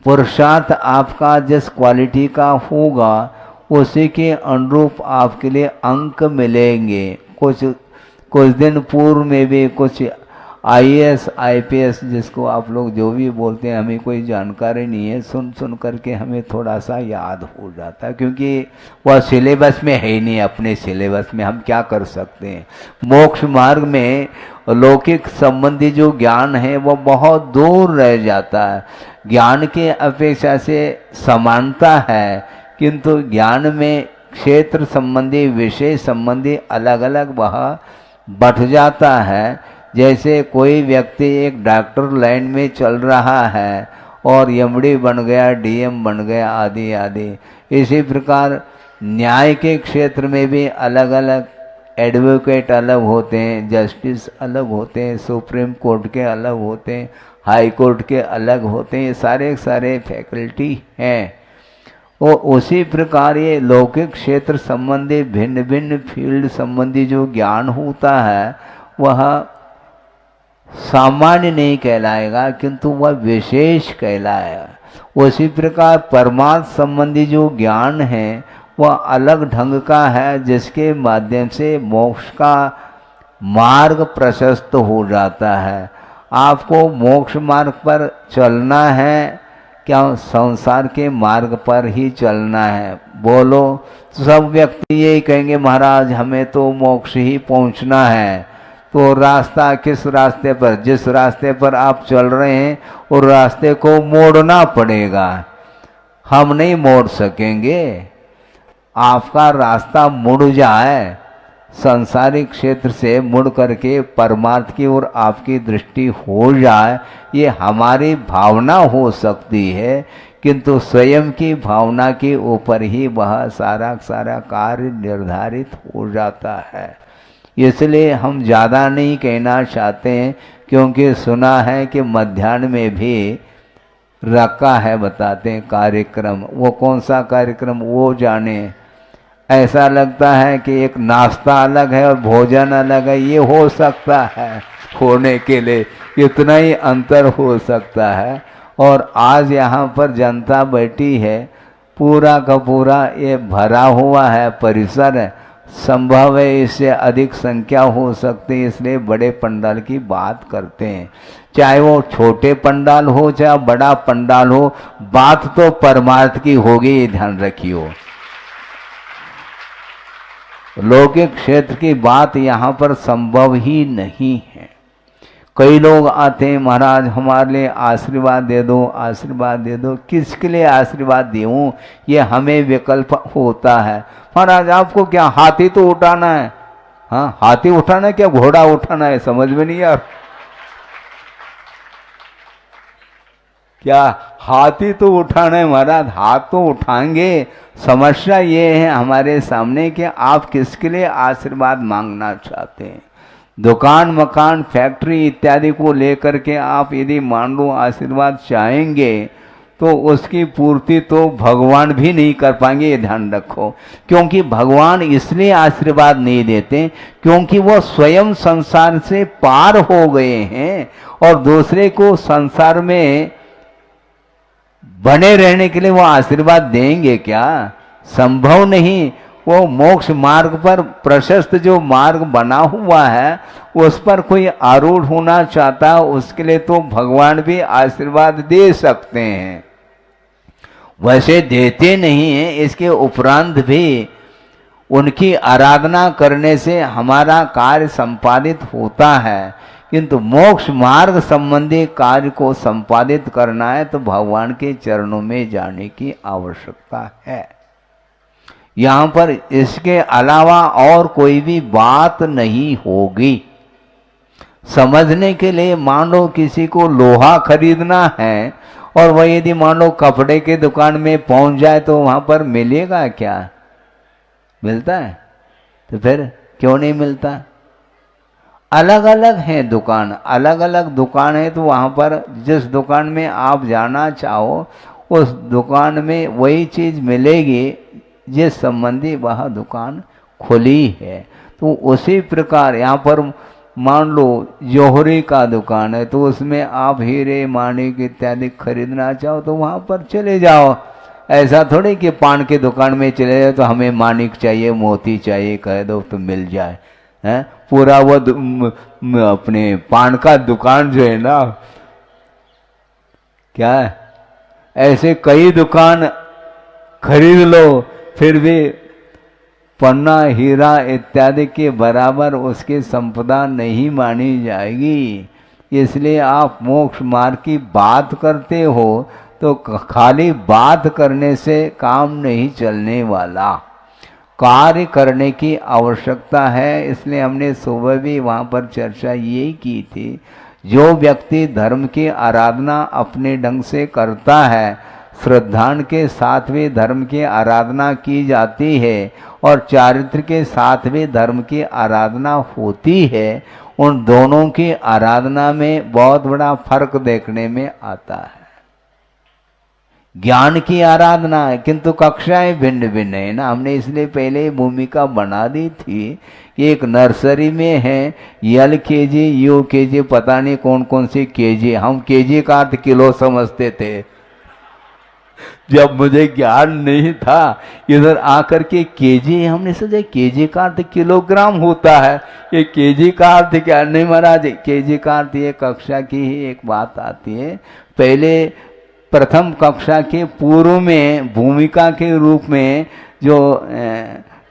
पुरुषार्थ आपका जिस क्वालिटी का होगा उसी के अनुरूप आपके लिए अंक मिलेंगे। कुछ दिन पूर्व में भी कुछ IAS IPS जिसको आप लोग जो भी बोलते हैं, हमें कोई जानकारी नहीं है, सुन सुन करके हमें थोड़ा सा याद हो जाता है, क्योंकि वह सिलेबस में है ही नहीं। अपने सिलेबस में हम क्या कर सकते हैं। मोक्ष मार्ग में लौकिक संबंधी जो ज्ञान है वह बहुत दूर रह जाता है। ज्ञान के अपेक्षा से समानता है, किंतु ज्ञान में क्षेत्र संबंधी विषय संबंधी अलग अलग वह बढ़ जाता है। जैसे कोई व्यक्ति एक डॉक्टर लाइन में चल रहा है और एमडी बन गया, DM बन गया, आदि आदि। इसी प्रकार न्याय के क्षेत्र में भी अलग अलग एडवोकेट अलग होते हैं, जस्टिस अलग होते हैं, सुप्रीम कोर्ट के अलग होते हैं, हाई कोर्ट के अलग होते हैं। ये सारे सारे फैकल्टी हैं। और उसी प्रकार ये लौकिक क्षेत्र संबंधी भिन्न भिन्न फील्ड संबंधी जो ज्ञान होता है वह सामान्य नहीं कहलाएगा, किंतु वह विशेष कहलाएगा। उसी प्रकार परमार्थ संबंधी जो ज्ञान है वह अलग ढंग का है, जिसके माध्यम से मोक्ष का मार्ग प्रशस्त हो जाता है। आपको मोक्ष मार्ग पर चलना है क्या संसार के मार्ग पर ही चलना है? बोलो। सब व्यक्ति यही कहेंगे महाराज हमें तो मोक्ष ही पहुंचना है। तो रास्ता किस रास्ते पर? जिस रास्ते पर आप चल रहे हैं उस रास्ते को मोड़ना पड़ेगा। हम नहीं मोड़ सकेंगे। आपका रास्ता मुड़ जाए, संसारिक क्षेत्र से मुड़ करके परमार्थ की ओर आपकी दृष्टि हो जाए, ये हमारी भावना हो सकती है, किंतु स्वयं की भावना के ऊपर ही वह सारा सारा कार्य निर्धारित हो जाता है। इसलिए हम ज़्यादा नहीं कहना चाहते हैं, क्योंकि सुना है कि मध्याह्न में भी रखा है, बताते हैं कार्यक्रम। वो कौन सा कार्यक्रम वो जाने। ऐसा लगता है कि एक नाश्ता अलग है और भोजन अलग है। ये हो सकता है, होने के लिए इतना ही अंतर हो सकता है। और आज यहाँ पर जनता बैठी है, पूरा का पूरा ये भरा हुआ है परिसर है। संभव है इससे अधिक संख्या हो सकती है, इसलिए बड़े पंडाल की बात करते हैं। चाहे वो छोटे पंडाल हो चाहे बड़ा पंडाल हो, बात तो परमार्थ की होगी, ये ध्यान रखियो। लौकिक क्षेत्र की बात यहाँ पर संभव ही नहीं है। कई लोग आते हैं, महाराज हमारे लिए आशीर्वाद दे दो, आशीर्वाद दे दो। किसके लिए आशीर्वाद दूँ, ये हमें विकल्प होता है। महाराज आपको क्या हाथी तो उठाना है? हाँ, हाथी उठाना है क्या घोड़ा उठाना है? समझ में नहीं यार। क्या हाथी तो उठाना है महाराज, हाथ तो उठाएंगे। समस्या ये है हमारे सामने कि आप किसके लिए आशीर्वाद मांगना चाहते हैं। दुकान मकान फैक्ट्री इत्यादि को लेकर के आप यदि मान लो आशीर्वाद चाहेंगे तो उसकी पूर्ति तो भगवान भी नहीं कर पाएंगे, ये ध्यान रखो। क्योंकि भगवान इसलिए आशीर्वाद नहीं देते क्योंकि वो स्वयं संसार से पार हो गए हैं, और दूसरे को संसार में बने रहने के लिए वो आशीर्वाद देंगे क्या? संभव नहीं। वो मोक्ष मार्ग पर प्रशस्त जो मार्ग बना हुआ है उस पर कोई आरूढ़ होना चाहता, उसके लिए तो भगवान भी आशीर्वाद दे सकते हैं, वैसे देते नहीं हैं। इसके उपरांत भी उनकी आराधना करने से हमारा कार्य संपादित होता है, किंतु मोक्ष मार्ग संबंधी कार्य को संपादित करना है तो भगवान के चरणों में जाने की आवश्यकता है। यहाँ पर इसके अलावा और कोई भी बात नहीं होगी। समझने के लिए मान लो किसी को लोहा खरीदना है और वह यदि मान लो कपड़े के दुकान में पहुंच जाए तो वहां पर मिलेगा क्या? मिलता है? तो फिर क्यों नहीं मिलता? अलग अलग है दुकान, अलग अलग दुकान है, तो वहां पर जिस दुकान में आप जाना चाहो उस दुकान में वही चीज मिलेगी जिस संबंधी वह दुकान खुली है। तो उसी प्रकार यहाँ पर मान लो जौहरी का दुकान है तो उसमें आप हीरे माणिक इत्यादि खरीदना चाहो तो वहाँ पर चले जाओ। ऐसा थोड़ी कि पान के दुकान में चले जाओ तो हमें माणिक चाहिए मोती चाहिए कह दो तो मिल जाए, हैं? पूरा वो अपने पान का दुकान जो है ना, क्या है? ऐसे कई दुकान खरीद लो फिर भी पन्ना हीरा इत्यादि के बराबर उसकी संपदा नहीं मानी जाएगी। इसलिए आप मोक्ष मार्ग की बात करते हो तो खाली बात करने से काम नहीं चलने वाला, कार्य करने की आवश्यकता है। इसलिए हमने सुबह भी वहाँ पर चर्चा यही की थी, जो व्यक्ति धर्म की आराधना अपने ढंग से करता है, श्रद्धान के साथ भी धर्म की आराधना की जाती है और चारित्र के साथ भी धर्म की आराधना होती है, उन दोनों की आराधना में बहुत बड़ा फर्क देखने में आता है। ज्ञान की आराधना है किंतु कक्षाएं भिन्न भिन्न है ना। हमने इसलिए पहले भूमिका बना दी थी कि एक नर्सरी में है LKG UKG, पता नहीं कौन कौन सी KG। हम KG का अर्थ किलो समझते थे जब मुझे ज्ञान नहीं था। इधर आकर के KG, हमने सोचा KG का अर्थ किलोग्राम होता है, ये KG का अर्थ क्या? नहीं महाराज, KG का अर्थ ये कक्षा की ही एक बात आती है। पहले प्रथम कक्षा के पूर्व में भूमिका के रूप में जो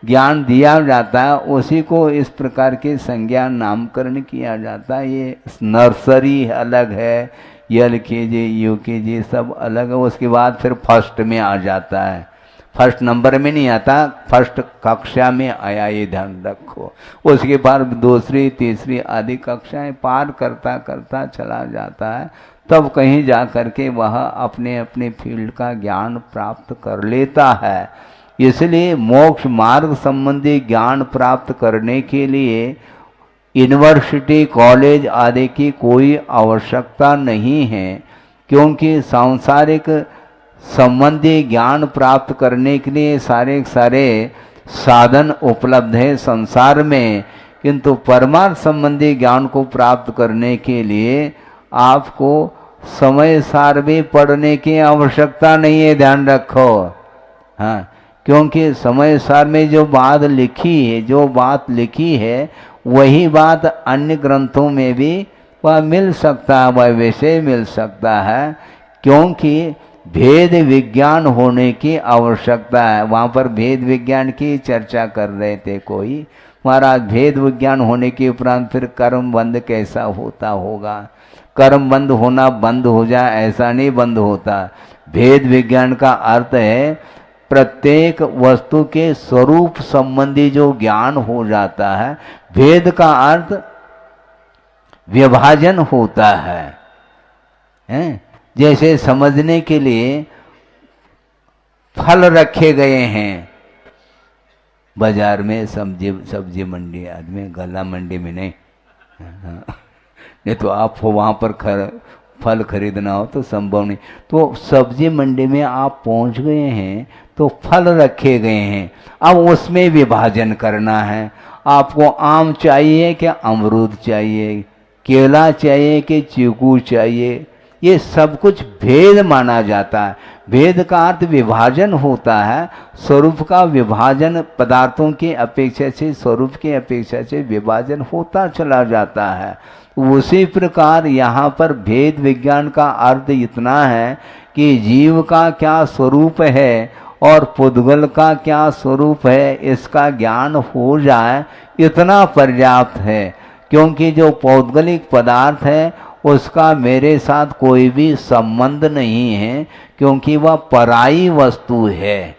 ज्ञान दिया जाता है उसी को इस प्रकार के संज्ञा नामकरण किया जाता है। ये नर्सरी अलग है, LKG UKG सब अलग है। उसके बाद फिर फर्स्ट में आ जाता है। फर्स्ट नंबर में नहीं आता, फर्स्ट कक्षा में आया, ये ध्यान रखो। उसके बाद दूसरी तीसरी आदि कक्षाएं पार करता करता चला जाता है, तब कहीं जा करके वह अपने अपने फील्ड का ज्ञान प्राप्त कर लेता है। इसलिए मोक्ष मार्ग संबंधी ज्ञान प्राप्त करने के लिए यूनिवर्सिटी कॉलेज आदि की कोई आवश्यकता नहीं है, क्योंकि सांसारिक संबंधी ज्ञान प्राप्त करने के लिए सारे साधन उपलब्ध है संसार में, किंतु परमार्थ संबंधी ज्ञान को प्राप्त करने के लिए आपको समय सार भी पढ़ने की आवश्यकता नहीं है, ध्यान रखो। हाँ, क्योंकि समय सार में जो बात लिखी है वही बात अन्य ग्रंथों में भी वह मिल सकता है, वह विषय मिल सकता है, क्योंकि भेद विज्ञान होने की आवश्यकता है। वहाँ पर भेद विज्ञान की चर्चा कर रहे थे कोई, महाराज भेद विज्ञान होने के उपरांत फिर कर्म बंद कैसा होता होगा? कर्म बंद होना बंद हो जाए ऐसा नहीं बंद होता। भेद विज्ञान का अर्थ है प्रत्येक वस्तु के स्वरूप संबंधी जो ज्ञान हो जाता है। भेद का अर्थ विभाजन होता है? जैसे समझने के लिए फल रखे गए हैं बाजार में, सब्जी मंडी आदमी, गला मंडी में नहीं। नहीं तो आप वहाँ पर फल खरीदना हो तो संभव नहीं। तो सब्जी मंडी में आप पहुँच गए हैं तो फल रखे गए हैं, अब उसमें विभाजन करना है। आपको आम चाहिए कि अमरूद चाहिए, केला चाहिए कि चीकू चाहिए, ये सब कुछ भेद माना जाता है। भेद का अर्थ विभाजन होता है, स्वरूप का विभाजन, पदार्थों की अपेक्षा से स्वरूप की अपेक्षा से विभाजन होता चला जाता है। उसी प्रकार यहाँ पर भेद विज्ञान का अर्थ इतना है कि जीव का क्या स्वरूप है और पुद्गल का क्या स्वरूप है, इसका ज्ञान हो जाए इतना पर्याप्त है। क्योंकि जो पौद्गलिक पदार्थ है उसका मेरे साथ कोई भी संबंध नहीं है, क्योंकि वह पराई वस्तु है।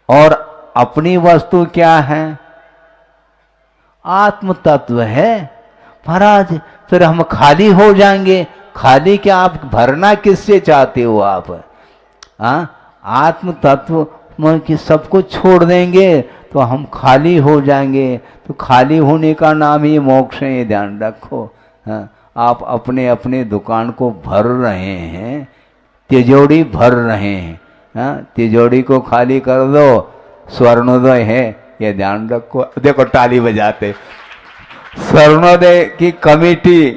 और अपनी वस्तु क्या है? आत्म तत्व है। महाराज फिर हम खाली हो जाएंगे। खाली क्या, आप भरना किससे चाहते हो आप? आत्म तत्व में कि सब कुछ छोड़ देंगे तो हम खाली हो जाएंगे। तो खाली होने का नाम ही मोक्ष है, ये ध्यान रखो। आप अपने अपने दुकान को भर रहे हैं, तिजोरी भर रहे हैं। तिजोरी को खाली कर दो, स्वर्णोदय है, ये ध्यान रखो। देखो ताली बजाते, स्वर्णोदय की कमेटी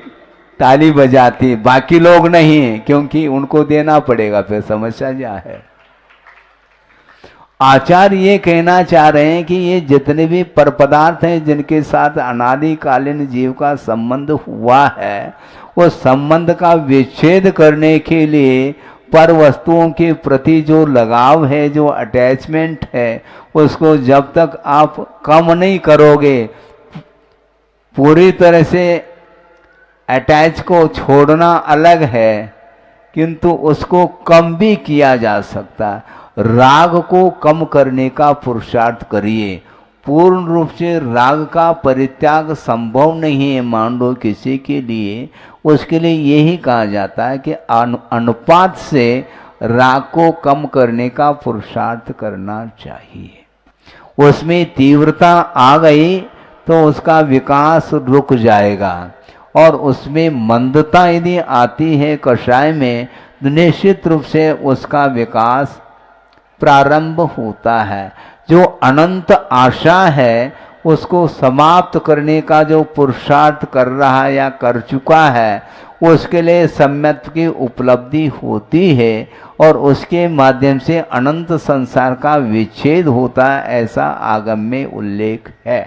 ताली बजाती, बाकी लोग नहीं, क्योंकि उनको देना पड़ेगा, फिर समस्या क्या है। आचार्य ये कहना चाह रहे हैं कि ये जितने भी पर पदार्थ हैं जिनके साथ अनादिकालीन जीव का संबंध हुआ है, वो संबंध का विच्छेद करने के लिए पर वस्तुओं के प्रति जो लगाव है, जो अटैचमेंट है, उसको जब तक आप कम नहीं करोगे, पूरी तरह से अटैच को छोड़ना अलग है, किंतु उसको कम भी किया जा सकता है। राग को कम करने का पुरुषार्थ करिए। पूर्ण रूप से राग का परित्याग संभव नहीं है मान लो किसी के लिए, उसके लिए यही कहा जाता है कि अनुपात से राग को कम करने का पुरुषार्थ करना चाहिए। उसमें तीव्रता आ गई तो उसका विकास रुक जाएगा, और उसमें मंदता यदि आती है कषाय में, तो निश्चित रूप से उसका विकास प्रारंभ होता है। जो अनंत आशा है उसको समाप्त करने का जो पुरुषार्थ कर रहा है या कर चुका है, उसके लिए सम्यक की उपलब्धि होती है, और उसके माध्यम से अनंत संसार का विच्छेद होता है, ऐसा आगम में उल्लेख है।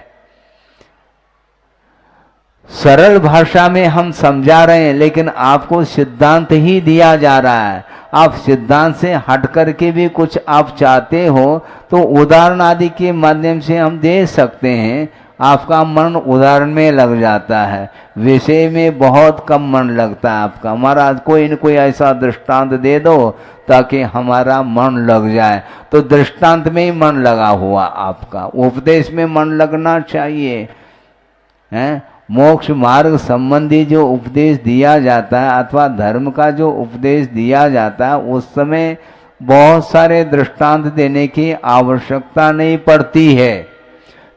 सरल भाषा में हम समझा रहे हैं, लेकिन आपको सिद्धांत ही दिया जा रहा है। आप सिद्धांत से हट करके भी कुछ आप चाहते हो तो उदाहरण आदि के माध्यम से हम दे सकते हैं। आपका मन उदाहरण में लग जाता है, विषय में बहुत कम मन लगता है आपका। महाराज कोई न कोई ऐसा दृष्टांत दे दो ताकि हमारा मन लग जाए। तो दृष्टांत में ही मन लगा हुआ आपका, उपदेश में मन लगना चाहिए। हैं, मोक्ष मार्ग संबंधी जो उपदेश दिया जाता है अथवा धर्म का जो उपदेश दिया जाता है, उस समय बहुत सारे दृष्टांत देने की आवश्यकता नहीं पड़ती है,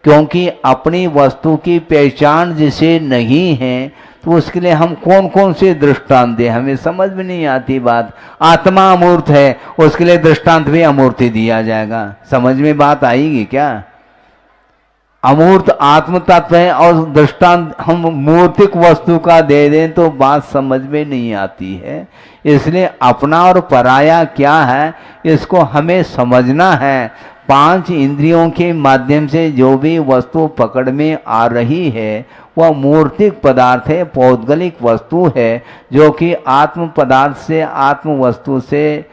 क्योंकि अपनी वस्तु की पहचान जिसे नहीं है तो उसके लिए हम कौन कौन से दृष्टांत दें, हमें समझ में नहीं आती बात। आत्मा अमूर्त है, उसके लिए दृष्टांत भी अमूर्त ही दिया जाएगा, समझ में बात आएगी क्या? अमूर्त आत्म तत्व है और दृष्टांत हम मूर्तिक वस्तु का दे दें तो बात समझ में नहीं आती है। इसलिए अपना और पराया क्या है इसको हमें समझना है। 5 इंद्रियों के माध्यम से जो भी वस्तु पकड़ में आ रही है वह मूर्तिक पदार्थ है, पौद्गलिक वस्तु है, जो कि आत्म पदार्थ से, आत्म वस्तु से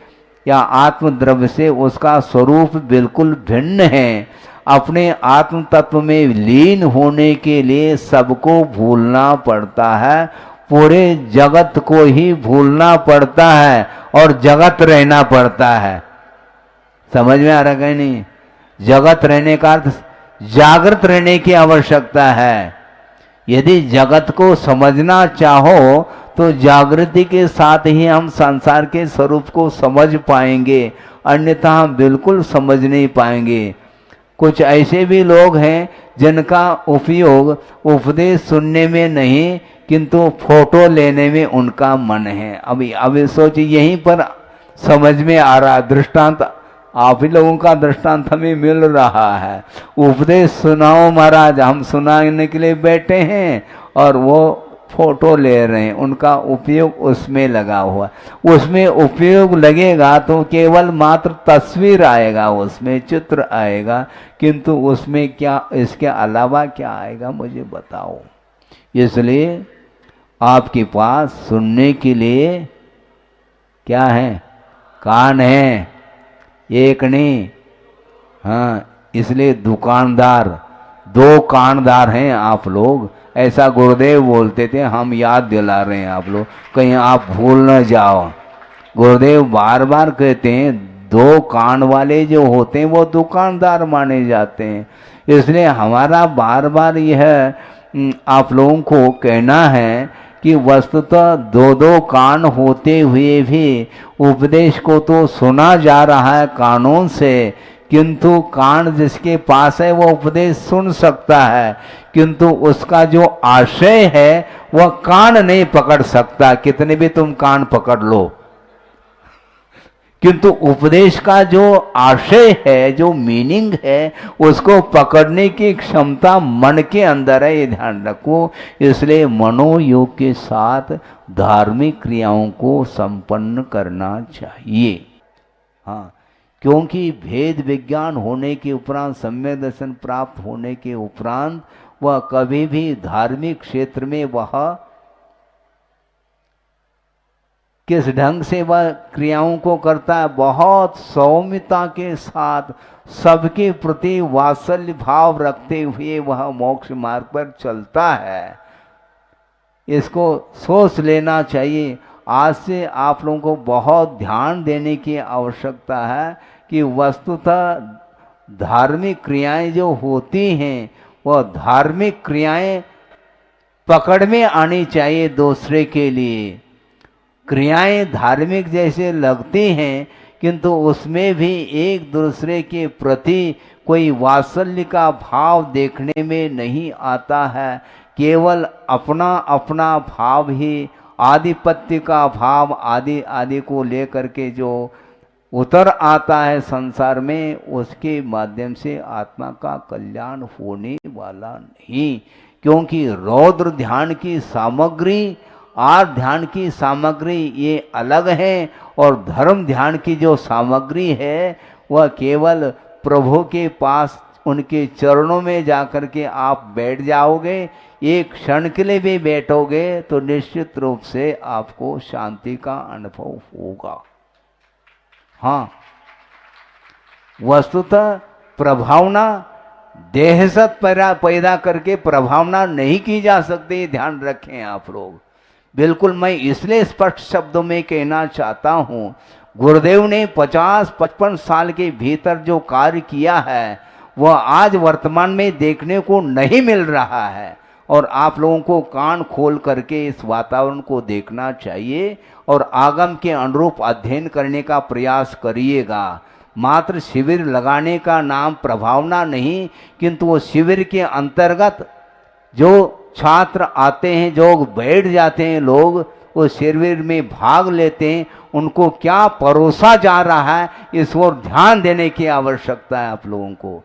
या आत्म द्रव्य से उसका स्वरूप बिल्कुल भिन्न है। अपने आत्म तत्व में लीन होने के लिए सबको भूलना पड़ता है, पूरे जगत को ही भूलना पड़ता है और जगत रहना पड़ता है। समझ में आ रहा है नहीं? जगत रहने का अर्थ जागृत रहने की आवश्यकता है। यदि जगत को समझना चाहो तो जागृति के साथ ही हम संसार के स्वरूप को समझ पाएंगे, अन्यथा हम बिल्कुल समझ नहीं पाएंगे। कुछ ऐसे भी लोग हैं जिनका उपयोग उपदेश सुनने में नहीं किंतु फोटो लेने में उनका मन है। अभी सोचिए, यहीं पर समझ में आ रहा दृष्टांत, आप ही लोगों का दृष्टांत हमें मिल रहा है। उपदेश सुनाओ महाराज, हम सुनाने के लिए बैठे हैं और वो फोटो ले रहे हैं, उनका उपयोग उसमें लगा हुआ। उसमें उपयोग लगेगा तो केवल मात्र तस्वीर आएगा, उसमें चित्र आएगा, किंतु उसमें क्या, इसके अलावा क्या आएगा मुझे बताओ। इसलिए आपके पास सुनने के लिए क्या है? कान है, एक नहीं। हाँ, इसलिए दुकानदार, 2 कानदार हैं आप लोग, ऐसा गुरुदेव बोलते थे, हम याद दिला रहे हैं आप लोग, कहीं आप भूल न जाओ। गुरुदेव बार बार कहते हैं 2 कान वाले जो होते हैं वो दुकानदार माने जाते हैं। इसलिए हमारा बार बार यह आप लोगों को कहना है कि वस्तुतः 2 कान होते हुए भी उपदेश को तो सुना जा रहा है कानों से, किंतु कान जिसके पास है वो उपदेश सुन सकता है, किंतु उसका जो आशय है वह कान नहीं पकड़ सकता, कितने भी तुम कान पकड़ लो। किंतु उपदेश का जो आशय है, जो मीनिंग है, उसको पकड़ने की क्षमता मन के अंदर है, ये ध्यान रखो। इसलिए मनोयोग के साथ धार्मिक क्रियाओं को संपन्न करना चाहिए। हाँ, क्योंकि भेद विज्ञान होने के उपरांत, सम्यक दर्शन प्राप्त होने के उपरांत वह कभी भी धार्मिक क्षेत्र में वह किस ढंग से वह क्रियाओं को करता है, बहुत सौम्यता के साथ सबके प्रति वात्सल्य भाव रखते हुए वह मोक्ष मार्ग पर चलता है। इसको सोच लेना चाहिए। आज से आप लोगों को बहुत ध्यान देने की आवश्यकता है कि वस्तुतः धार्मिक क्रियाएं जो होती हैं वह धार्मिक क्रियाएं पकड़ में आनी चाहिए दूसरे के लिए। क्रियाएं धार्मिक जैसे लगती हैं किंतु उसमें भी एक दूसरे के प्रति कोई वात्सल्य का भाव देखने में नहीं आता है, केवल अपना अपना भाव ही, आधिपत्य का भाव आदि आदि को लेकर के जो उतर आता है संसार में, उसके माध्यम से आत्मा का कल्याण होने वाला नहीं। क्योंकि रौद्र ध्यान की सामग्री, आर्त ध्यान की सामग्री ये अलग है, और धर्म ध्यान की जो सामग्री है वह केवल प्रभु के पास उनके चरणों में जाकर के आप बैठ जाओगे, एक क्षण के लिए भी बैठोगे तो निश्चित रूप से आपको शांति का अनुभव होगा। हाँ, वस्तुतः प्रभावना दहशत पैदा करके प्रभावना नहीं की जा सकती, ये ध्यान रखें आप लोग। बिल्कुल मैं इसलिए स्पष्ट शब्दों में कहना चाहता हूँ, गुरुदेव ने 50-55 साल के भीतर जो कार्य किया है वह आज वर्तमान में देखने को नहीं मिल रहा है, और आप लोगों को कान खोल करके इस वातावरण को देखना चाहिए और आगम के अनुरूप अध्ययन करने का प्रयास करिएगा। मात्र शिविर लगाने का नाम प्रभावना नहीं, किंतु वो शिविर के अंतर्गत जो छात्र आते हैं, जो बैठ जाते हैं लोग, वो शिविर में भाग लेते हैं, उनको क्या परोसा जा रहा है इस ओर ध्यान देने की आवश्यकता है आप लोगों को।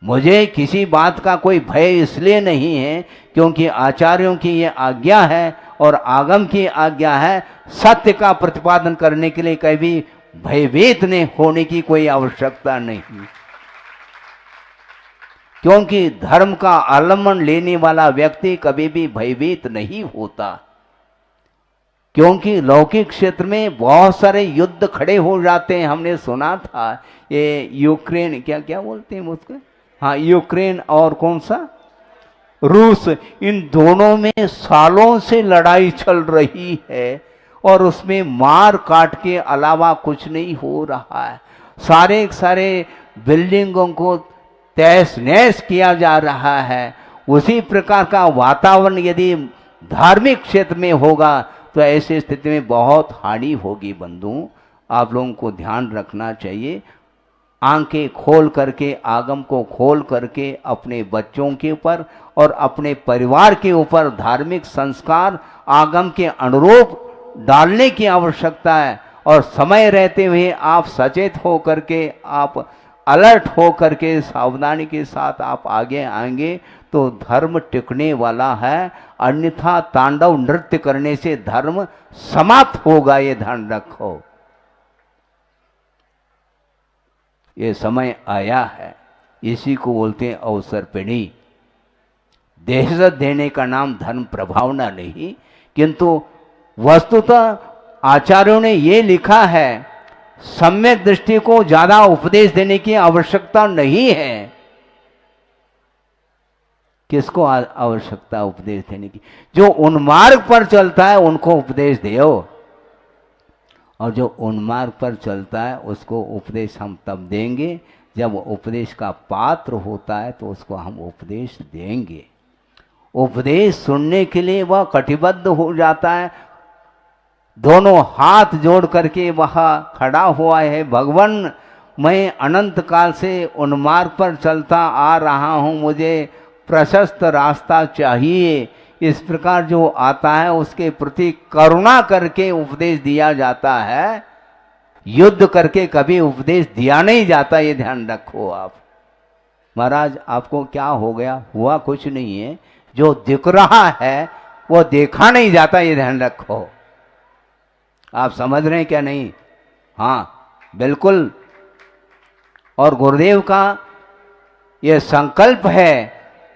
मुझे किसी बात का कोई भय इसलिए नहीं है क्योंकि आचार्यों की ये आज्ञा है और आगम की आज्ञा है, सत्य का प्रतिपादन करने के लिए कभी भयभीत नहीं होने की कोई आवश्यकता नहीं, क्योंकि धर्म का आलम्बन लेने वाला व्यक्ति कभी भी भयभीत नहीं होता। क्योंकि लौकिक क्षेत्र में बहुत सारे युद्ध खड़े हो जाते हैं। हमने सुना था ये यूक्रेन, क्या क्या बोलते हैं उसको, हाँ यूक्रेन और कौन सा, रूस, इन दोनों में सालों से लड़ाई चल रही है और उसमें मार काट के अलावा कुछ नहीं हो रहा है। सारे बिल्डिंगों को तहस नहस किया जा रहा है। उसी प्रकार का वातावरण यदि धार्मिक क्षेत्र में होगा तो ऐसी स्थिति में बहुत हानि होगी। बंधु, आप लोगों को ध्यान रखना चाहिए, आंखें खोल करके, आगम को खोल करके अपने बच्चों के ऊपर और अपने परिवार के ऊपर धार्मिक संस्कार आगम के अनुरूप डालने की आवश्यकता है। और समय रहते हुए आप सचेत हो करके, आप अलर्ट हो करके, सावधानी के साथ आप आगे आएंगे तो धर्म टिकने वाला है, अन्यथा तांडव नृत्य करने से धर्म समाप्त होगा, ये ध्यान रखो। ये समय आया है, इसी को बोलते हैं अवसरपीढ़ी। दहशत देने का नाम धर्म प्रभावना नहीं, किंतु वस्तुतः आचार्यों ने ये लिखा है, सम्यक दृष्टि को ज्यादा उपदेश देने की आवश्यकता नहीं है। किसको आवश्यकता उपदेश देने की? जो उन्मार्ग पर चलता है उनको उपदेश दो, और जो उन्मार्ग पर चलता है उसको उपदेश हम तब देंगे जब उपदेश का पात्र होता है, तो उसको हम उपदेश देंगे। उपदेश सुनने के लिए वह कटिबद्ध हो जाता है, दोनों हाथ जोड़ करके वह खड़ा हुआ है, भगवान मैं अनंत काल से उन्मार्ग पर चलता आ रहा हूँ, मुझे प्रशस्त रास्ता चाहिए। इस प्रकार जो आता है उसके प्रति करुणा करके उपदेश दिया जाता है, युद्ध करके कभी उपदेश दिया नहीं जाता, ये ध्यान रखो आप। महाराज आपको क्या हो गया? हुआ कुछ नहीं है, जो दिख रहा है वो देखा नहीं जाता, ये ध्यान रखो। आप समझ रहे हैं क्या? नहीं, हाँ बिल्कुल। और गुरुदेव का ये संकल्प है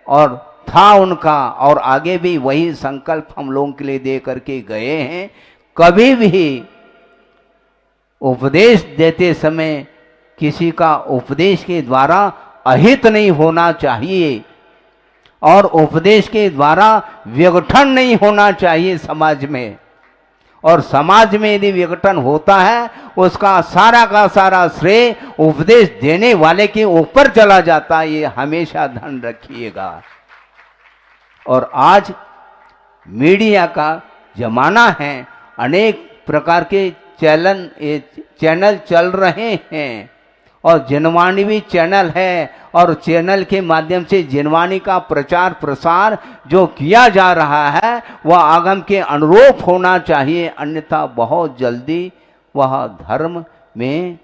और था उनका, और आगे भी वही संकल्प हम लोगों के लिए दे करके गए हैं। कभी भी उपदेश देते समय किसी का उपदेश के द्वारा अहित नहीं होना चाहिए, और उपदेश के द्वारा विघटन नहीं होना चाहिए समाज में। और समाज में यदि विघटन होता है उसका सारा का सारा श्रेय उपदेश देने वाले के ऊपर चला जाता है, ये हमेशा ध्यान रखिएगा। और आज मीडिया का जमाना है, अनेक प्रकार के चैनल चल रहे हैं, और जिनवाणी भी चैनल है, और चैनल के माध्यम से जिनवाणी का प्रचार प्रसार जो किया जा रहा है वह आगम के अनुरूप होना चाहिए, अन्यथा बहुत जल्दी वह धर्म में,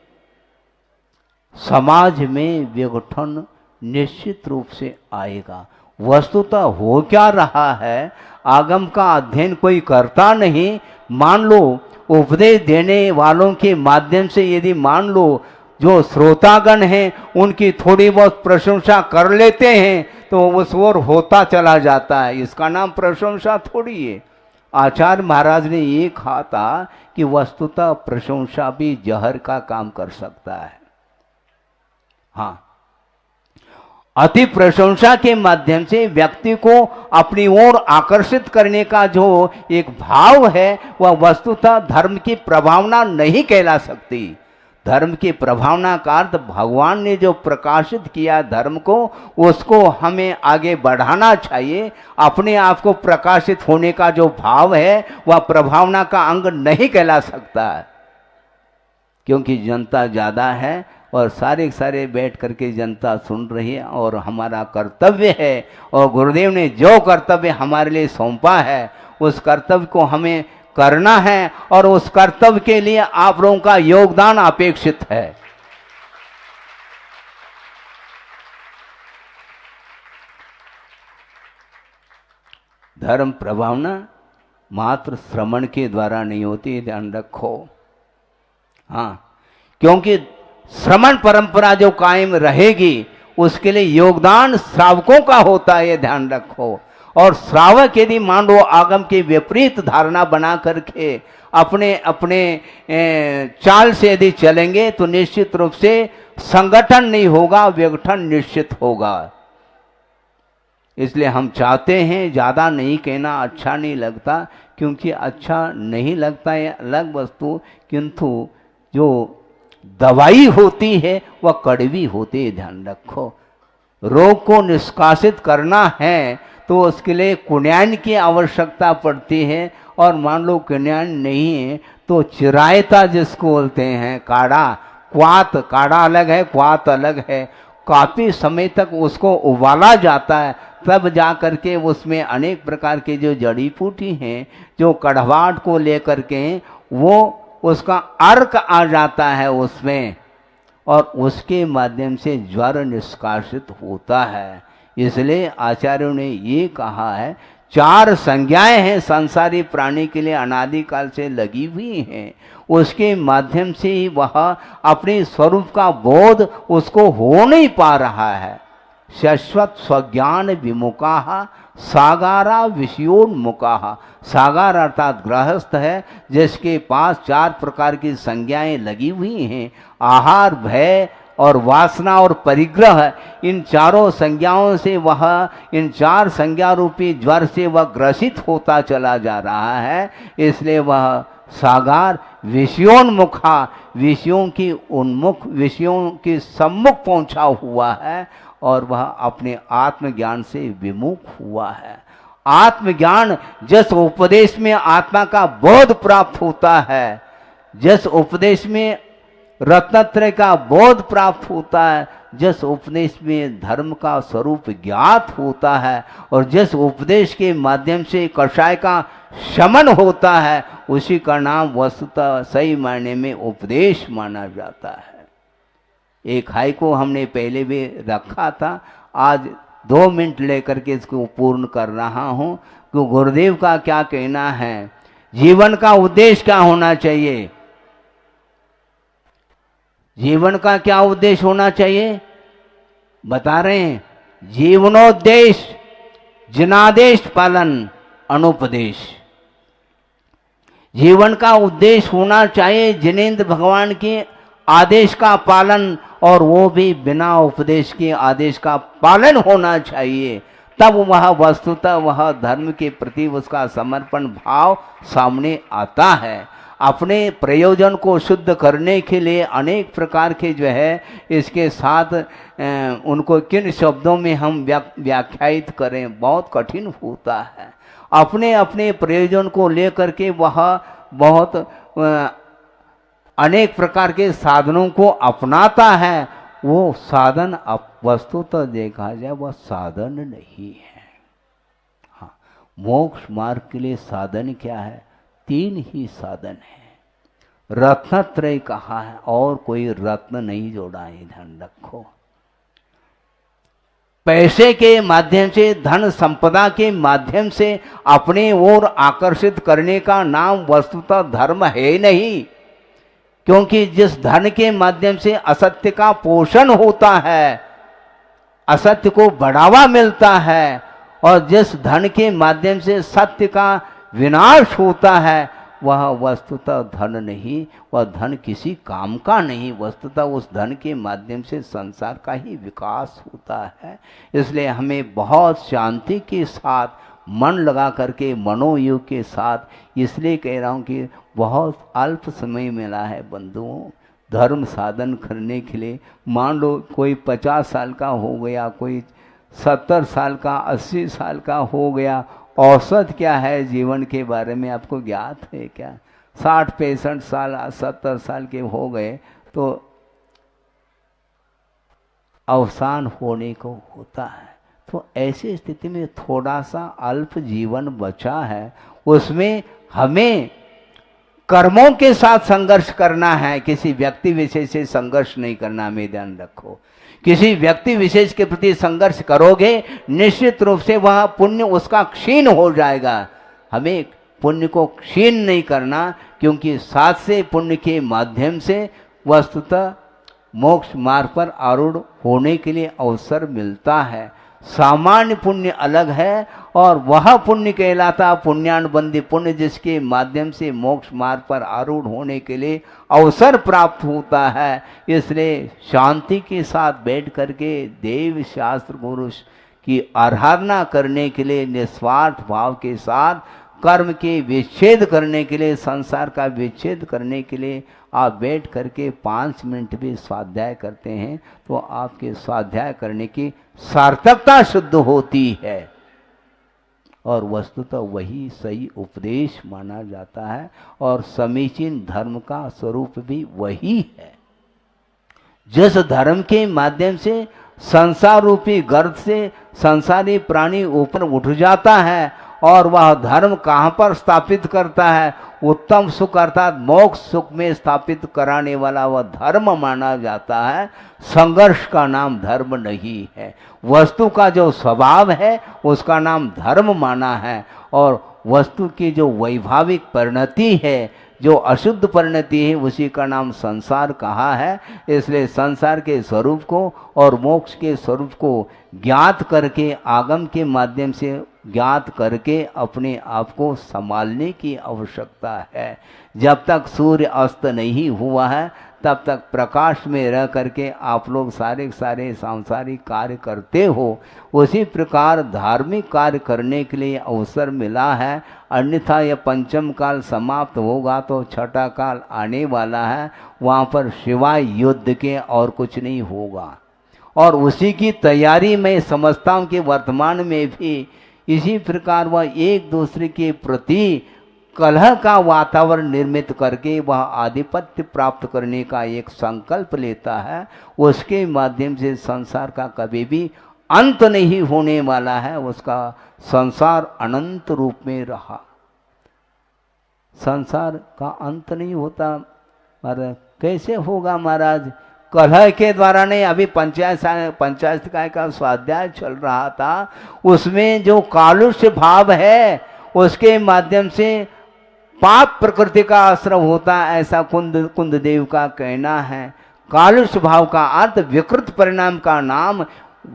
समाज में विघटन निश्चित रूप से आएगा। वस्तुतः हो क्या रहा है, आगम का अध्ययन कोई करता नहीं। मान लो उपदेश देने वालों के माध्यम से यदि मान लो जो श्रोतागण हैं उनकी थोड़ी बहुत प्रशंसा कर लेते हैं तो उस ओर होता चला जाता है, इसका नाम प्रशंसा थोड़ी है। आचार्य महाराज ने ये कहा था कि वस्तुतः प्रशंसा भी जहर का काम कर सकता है। हाँ, अति प्रशंसा के माध्यम से व्यक्ति को अपनी ओर आकर्षित करने का जो एक भाव है वह वस्तुतः धर्म की प्रभावना नहीं कहला सकती। धर्म की प्रभावना का अर्थ भगवान ने जो प्रकाशित किया धर्म को, उसको हमें आगे बढ़ाना चाहिए। अपने आप को प्रकाशित होने का जो भाव है वह प्रभावना का अंग नहीं कहला सकता, क्योंकि जनता ज़्यादा है और सारे बैठ करके जनता सुन रही है। और हमारा कर्तव्य है, और गुरुदेव ने जो कर्तव्य हमारे लिए सौंपा है उस कर्तव्य को हमें करना है, और उस कर्तव्य के लिए आप लोगों का योगदान अपेक्षित है। धर्म प्रभावना मात्र श्रवण के द्वारा नहीं होती, ध्यान रखो। हाँ, क्योंकि श्रवण परंपरा जो कायम रहेगी उसके लिए योगदान श्रावकों का होता है, ये ध्यान रखो। और श्रावक यदि मान लो आगम की विपरीत धारणा बना करके अपने अपने चाल से यदि चलेंगे तो निश्चित रूप से संगठन नहीं होगा, विघटन निश्चित होगा। इसलिए हम चाहते हैं, ज़्यादा नहीं कहना अच्छा नहीं लगता, क्योंकि अच्छा नहीं लगता है अलग वस्तु, किंतु जो दवाई होती है वह कड़वी होती है, ध्यान रखो। रोग को निष्कासित करना है तो उसके लिए कुन्यान की आवश्यकता पड़ती है, और मान लो कुन्यान नहीं है तो चिरायता जिसको बोलते हैं, काढ़ा, क्वात, काढ़ा अलग है, क्वात अलग है। काफ़ी समय तक उसको उबाला जाता है, तब जा करके उसमें अनेक प्रकार के जो जड़ी बूटी हैं जो कड़वाहट को लेकर के वो उसका अर्क आ जाता है उसमें, और उसके माध्यम से ज्वर निष्कासित होता है। इसलिए आचार्यों ने ये कहा है, 4 संज्ञाएं हैं संसारी प्राणी के लिए अनादिकाल से लगी हुई हैं, उसके माध्यम से ही वह अपने स्वरूप का बोध उसको हो नहीं पा रहा है। शाश्वत स्वज्ञान विमुखा सागारा विषयोन्मुखा। सागार अर्थात गृहस्थ है जिसके पास 4 प्रकार की संज्ञाएं लगी हुई हैं, आहार, भय और वासना और परिग्रह। इन चारों संज्ञाओं से वह, इन 4 संज्ञा रूपी ज्वर से वह ग्रसित होता चला जा रहा है। इसलिए वह सागार विषयोन्मुखा, विषयों की उन्मुख, विषयों के सम्मुख पहुंचा हुआ है, और वह अपने आत्मज्ञान से विमुख हुआ है। आत्मज्ञान, जिस उपदेश में आत्मा का बोध प्राप्त होता है, जिस उपदेश में रत्नत्रय का बोध प्राप्त होता है, जिस उपदेश में धर्म का स्वरूप ज्ञात होता है, और जिस उपदेश के माध्यम से कषाय का शमन होता है, उसी का नाम वस्तुतः सही मायने में उपदेश माना जाता है। एक हाई को हमने पहले भी रखा था, आज 2 मिनट लेकर के इसको पूर्ण कर रहा हूँ कि गुरुदेव का क्या कहना है, जीवन का उद्देश्य क्या होना चाहिए। जीवन का क्या उद्देश्य होना चाहिए बता रहे हैं, जीवनोद्देश्य जिनादेश पालन अनुपदेश। जीवन का उद्देश्य होना चाहिए जिनेंद्र भगवान के आदेश का पालन, और वो भी बिना उपदेश के आदेश का पालन होना चाहिए। तब वह वस्तुतः वह धर्म के प्रति उसका समर्पण भाव सामने आता है। अपने प्रयोजन को शुद्ध करने के लिए अनेक प्रकार के जो है इसके साथ उनको किन शब्दों में हम व्याख्यायित करें, बहुत कठिन होता है। अपने अपने प्रयोजन को लेकर के वह बहुत अनेक प्रकार के साधनों को अपनाता है। वो साधन वस्तुतः देखा जाए वह साधन नहीं है। हाँ, मोक्ष मार्ग के लिए साधन क्या है? 3 ही साधन है। रत्नत्रय कहा है, और कोई रत्न नहीं जोड़ा है, ध्यान रखो। पैसे के माध्यम से, धन संपदा के माध्यम से अपने ओर आकर्षित करने का नाम वस्तुतः धर्म है नहीं, क्योंकि जिस धन के माध्यम से असत्य का पोषण होता है, असत्य को बढ़ावा मिलता है, और जिस धन के माध्यम से सत्य का विनाश होता है, वह वस्तुतः धन नहीं, वह धन किसी काम का नहीं, वस्तुतः उस धन के माध्यम से संसार का ही विकास होता है। इसलिए हमें बहुत शांति के साथ मन लगा करके, मनोयोग के साथ, इसलिए कह रहा हूँ कि बहुत अल्प समय मिला है बंधुओं धर्म साधन करने के लिए। मान लो कोई 50 साल का हो गया, कोई 70 साल का, 80 साल का हो गया, औसत क्या है जीवन के बारे में आपको ज्ञात है क्या? 60-65 साल 70 साल के हो गए तो अवसान होने को होता है। तो ऐसी स्थिति में थोड़ा सा अल्प जीवन बचा है, उसमें हमें कर्मों के साथ संघर्ष करना है, किसी व्यक्ति विशेष से संघर्ष नहीं करना। हमें ध्यान रखो, किसी व्यक्ति विशेष के प्रति संघर्ष करोगे निश्चित रूप से वह पुण्य उसका क्षीण हो जाएगा। हमें पुण्य को क्षीण नहीं करना, क्योंकि साथ से पुण्य के माध्यम से वस्तुतः मोक्ष मार्ग पर आरूढ़ होने के लिए अवसर मिलता है। सामान्य पुण्य अलग है और वह पुण्य कहलाता पुण्यानुबंधी पुण्य, जिसके माध्यम से मोक्ष मार्ग पर आरूढ़ होने के लिए अवसर प्राप्त होता है। इसलिए शांति के साथ बैठ करके देव शास्त्र गुरु की आराधना करने के लिए निस्वार्थ भाव के साथ कर्म के विच्छेद करने के लिए, संसार का विच्छेद करने के लिए आप बैठ करके 5 मिनट भी स्वाध्याय करते हैं तो आपके स्वाध्याय करने की सार्थकता शुद्ध होती है और वस्तुतः वही सही उपदेश माना जाता है और समीचीन धर्म का स्वरूप भी वही है। जिस धर्म के माध्यम से संसार रूपी गर्त से संसारी प्राणी ऊपर उठ जाता है और वह धर्म कहाँ पर स्थापित करता है? उत्तम सुख अर्थात मोक्ष सुख में स्थापित कराने वाला वह धर्म माना जाता है। संघर्ष का नाम धर्म नहीं है, वस्तु का जो स्वभाव है उसका नाम धर्म माना है और वस्तु की जो वैभाविक परिणति है, जो अशुद्ध परिणति है, उसी का नाम संसार कहा है। इसलिए संसार के स्वरूप को और मोक्ष के स्वरूप को ज्ञात करके, आगम के माध्यम से ज्ञात करके अपने आप को संभालने की आवश्यकता है। जब तक सूर्य अस्त नहीं हुआ है तब तक प्रकाश में रह करके आप लोग सारे सांसारिक कार्य करते हो। उसी प्रकार धार्मिक कार्य करने के लिए अवसर मिला है, अन्यथा यह पंचम काल समाप्त होगा तो छठा काल आने वाला है, वहाँ पर सिवाय युद्ध के और कुछ नहीं होगा। और उसी की तैयारी में समझता हूँ कि वर्तमान में भी इसी प्रकार वह एक दूसरे के प्रति कलह का वातावरण निर्मित करके वह आधिपत्य प्राप्त करने का एक संकल्प लेता है। उसके माध्यम से संसार का कभी भी अंत नहीं होने वाला है, उसका संसार अनंत रूप में रहा। संसार का अंत नहीं होता महाराज, कैसे होगा महाराज? कलह के द्वारा नहीं। अभी पंचायत काय का स्वाध्याय चल रहा था, उसमें जो कालुष्य भाव है उसके माध्यम से पाप प्रकृति का आश्रय होता है, ऐसा कुंददेव का कहना है। कालुष्य भाव का अर्थ विकृत परिणाम का नाम,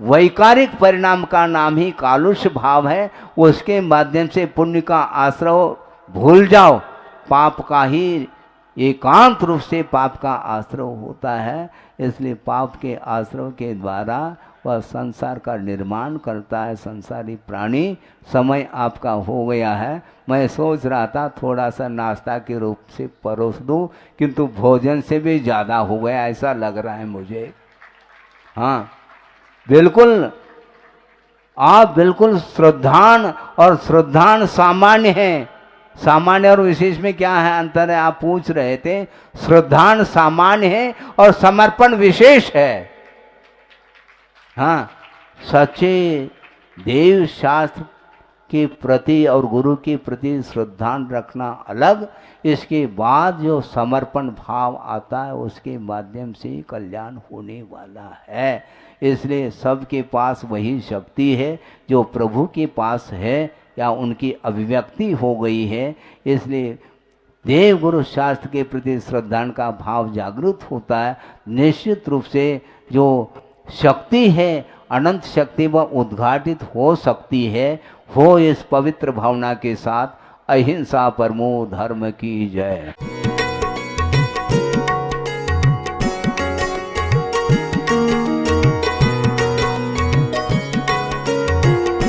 वैकारिक परिणाम का नाम ही कालुष्य भाव है। उसके माध्यम से पुण्य का आश्रय भूल जाओ, पाप का ही एकांत रूप से पाप का आश्रय होता है। इसलिए पाप के आश्रय के द्वारा वह संसार का निर्माण करता है संसारी प्राणी। समय आपका हो गया है, मैं सोच रहा था थोड़ा सा नाश्ता के रूप से परोस दूं, किंतु भोजन से भी ज़्यादा हो गया ऐसा लग रहा है मुझे। हाँ बिल्कुल, आप बिल्कुल श्रद्धान और श्रद्धान सामान्य हैं। सामान्य और विशेष में क्या है अंतर है आप पूछ रहे थे। श्रद्धान सामान्य है और समर्पण विशेष है। हाँ, सच्चे देव शास्त्र के प्रति और गुरु के प्रति श्रद्धान रखना अलग, इसके बाद जो समर्पण भाव आता है उसके माध्यम से कल्याण होने वाला है। इसलिए सबके पास वही शक्ति है जो प्रभु के पास है या उनकी अभिव्यक्ति हो गई है। इसलिए देव गुरु शास्त्र के प्रति श्रद्धा का भाव जागृत होता है। निश्चित रूप से जो शक्ति है, अनंत शक्ति, वह उद्घाटित हो सकती है, हो इस पवित्र भावना के साथ अहिंसा परमो धर्म की जय।